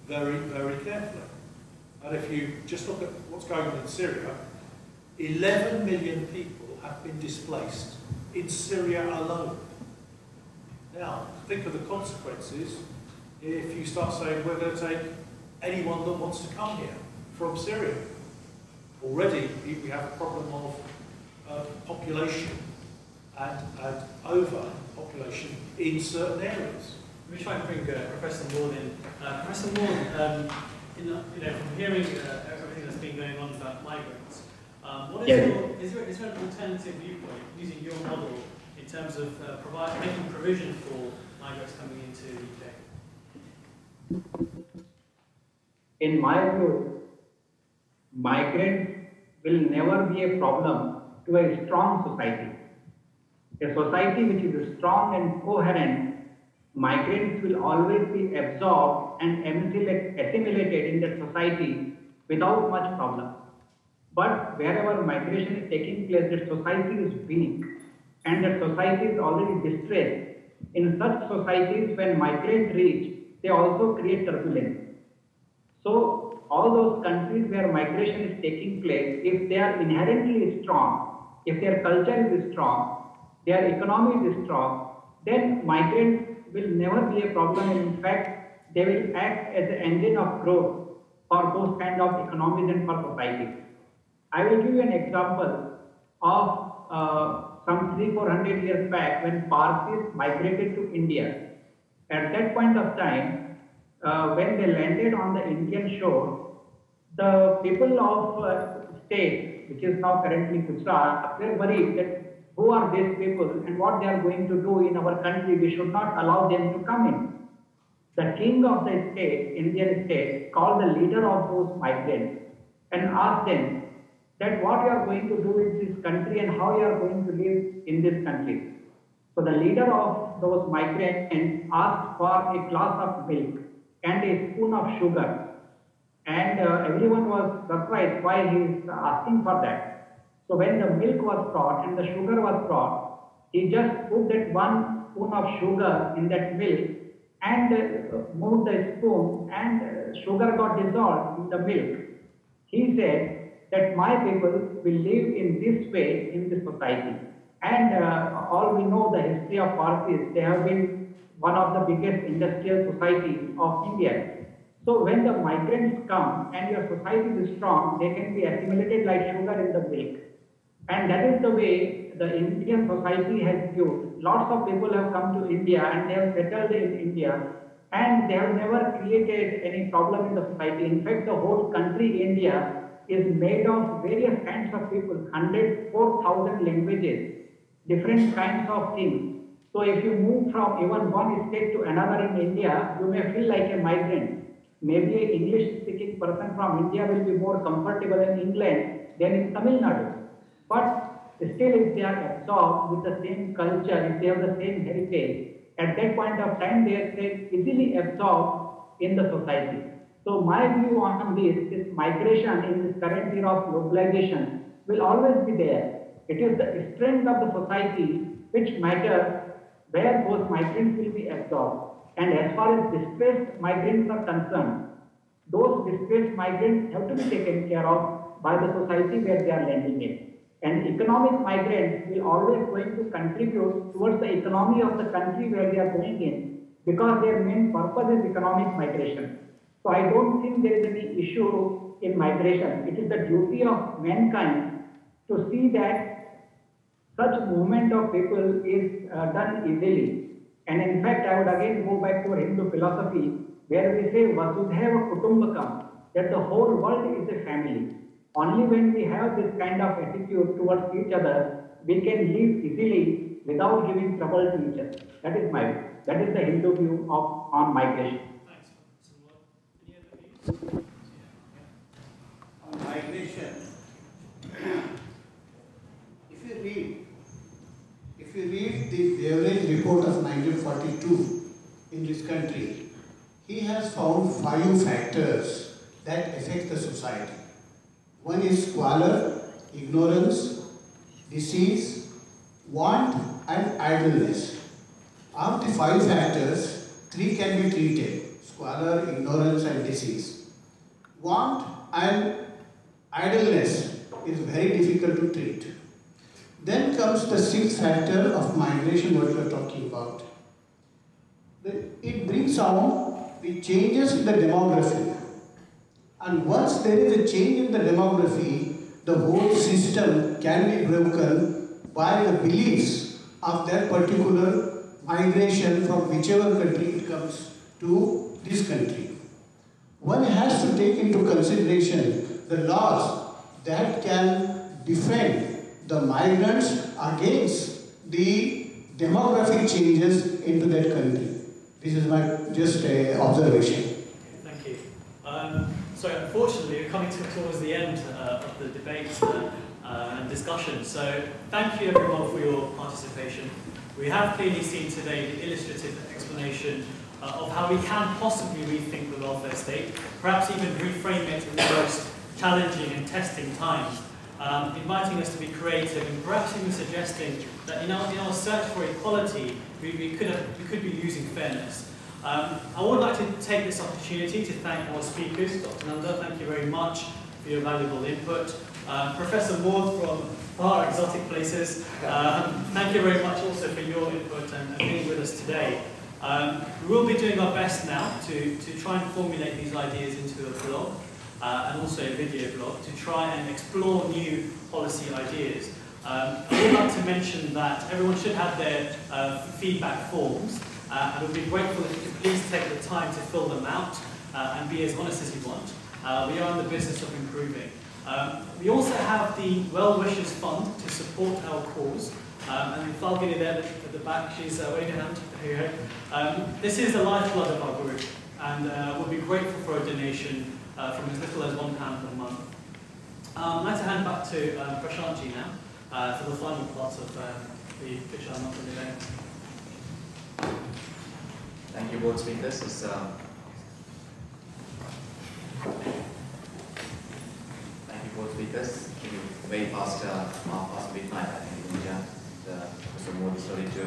very, very carefully. And if you just look at what's going on in Syria, 11 million people have been displaced in Syria alone. Now, think of the consequences if you start saying we're going to take anyone that wants to come here from Syria. Already we have a problem of population and overpopulation in certain areas. Let me try and bring Professor Moore in. Professor Moore, from hearing everything that's been going on about migrants, is there an alternative viewpoint using your model in terms of making provision for migrants coming into the UK? In my view, migrants will never be a problem to a strong society. A society which is strong and coherent, migrants will always be absorbed and assimilated in that society without much problem. But wherever migration is taking place, that society is weak and that society is already distressed. In such societies, when migrants reach, they also create turbulence. So all those countries where migration is taking place, if they are inherently strong, if their culture is strong, their economy is strong, then migrants will never be a problem. In fact, they will act as an engine of growth for those kind of economies and for society. I will give you an example of some 300-400 years back when Parsis migrated to India. At that point of time, when they landed on the Indian shore, the people of state, which is now currently Gujarat, were worried that who are these people and what they are going to do in our country. We should not allow them to come in. The king of the state, Indian state, called the leader of those migrants and asked them that what you are going to do in this country and how you are going to live in this country. So the leader of those migrants asked for a glass of milk and a spoon of sugar. And everyone was surprised why he is asking for that. So when the milk was brought and the sugar was brought, he just put that one spoon of sugar in that milk and moved the spoon and sugar got dissolved in the milk. He said that my people will live in this way in this society. And all we know the history of Parsis, they have been one of the biggest industrial societies of India. So when the migrants come and your society is strong, they can be assimilated like sugar in the milk. And that is the way the Indian society has viewed. Lots of people have come to India and they have settled in India and they have never created any problem in the society. In fact, the whole country, India, is made of various kinds of people, 104,000 languages, different kinds of things. So if you move from even one state to another in India, you may feel like a migrant. maybe an English-speaking person from India will be more comfortable in England than in Tamil Nadu. But still, if they are absorbed with the same culture, if they have the same heritage, at that point of time, they are easily absorbed in the society. So my view on this migration in this current era of globalization will always be there. It is the strength of the society which matters where those migrants will be absorbed. And as far as displaced migrants are concerned, those displaced migrants have to be taken care of by the society where they are landing in. And economic migrants will always going to contribute towards the economy of the country where they are going in, because their main purpose is economic migration. So I don't think there is any issue in migration. It is the duty of mankind to see that such movement of people is done easily. And in fact, I would again go back to Hindu philosophy, where we say Vasudhaiva Kutumbakam, that the whole world is a family. Only when we have this kind of attitude towards each other, we can live easily without giving trouble to each other. That is my view. That is the Hindu view on migration. On migration, if you read the Beveridge report of 1942 in this country, he has found 5 factors that affect the society. One is squalor, ignorance, disease, want, and idleness. Of the 5 factors, 3 can be treated: squalor, ignorance, and disease. Want and idleness is very difficult to treat. Then comes the 6th factor of migration, what we are talking about. It brings on the changes in the demography. And once there is a change in the demography, the whole system can be broken by the beliefs of that particular migration from whichever country it comes to this country. One has to take into consideration the laws that can defend the migrants against the demographic changes into that country. This is my just observation. Thank you. So unfortunately, we're coming towards the end of the debate and discussion. So thank you everyone for your participation. We have clearly seen today the illustrative explanation of how we can possibly rethink the welfare state, perhaps even reframe it in the most challenging and testing times, inviting us to be creative and perhaps even suggesting that in our search for equality, we could be losing fairness. I would like to take this opportunity to thank our speakers. Dr. Nanda, thank you very much for your valuable input. Professor Maud from far exotic places, thank you very much also for your input and being with us today. We will be doing our best now to try and formulate these ideas into a blog and also a video blog to try and explore new policy ideas. I would like to mention that everyone should have their feedback forms. And we'd be grateful if you could please take the time to fill them out and be as honest as you want. We are in the business of improving. We also have the Well Wishers Fund to support our cause. And Falgini there at the back, she's waving her hand. There you go. This is the lifeblood of our group, and we'll be grateful for a donation from as little as £1 per month. I'd like to hand back to Prashantji now for the final part of the Vichaar Manthan event. Thank you, both speakers. Thank you, both speakers. Way past midnight, I think, in India. Professor Moore is ready to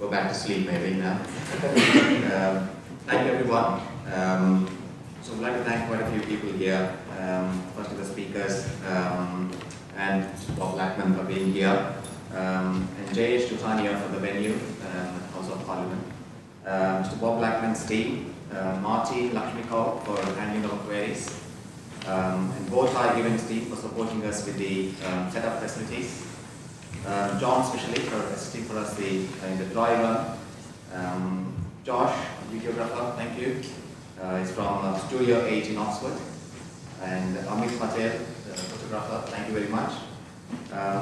go back to sleep maybe now. Thank you, everyone. So I'd like to thank quite a few people here. First, the speakers and Bob Blackman for being here, and Jayesh Tutania for the venue, House of Parliament. Mr. Bob Blackman's team, Marty, Lakshmi Kaur for handling our queries, and both our events team for supporting us with the setup facilities. John especially for assisting for us in the dry run. Josh, videographer, thank you. He's from Studio 8 in Oxford. And Amit Patel, the photographer, thank you very much.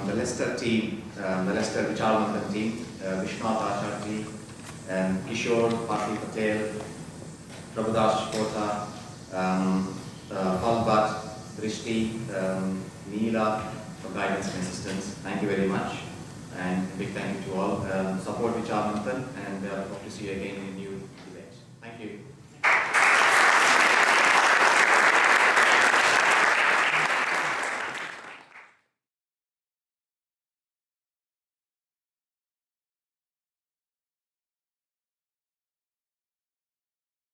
The Leicester team, the Leicester Vichaar Manthan team, Vishnath Acharji, and Kishore, Pati Patel, Prabhudas Kota, Falbat, Drishti, Neela for guidance and assistance. Thank you very much. And a big thank you to all. Support Vichaar Manthan, and hope to see you again in a new event. Thank you.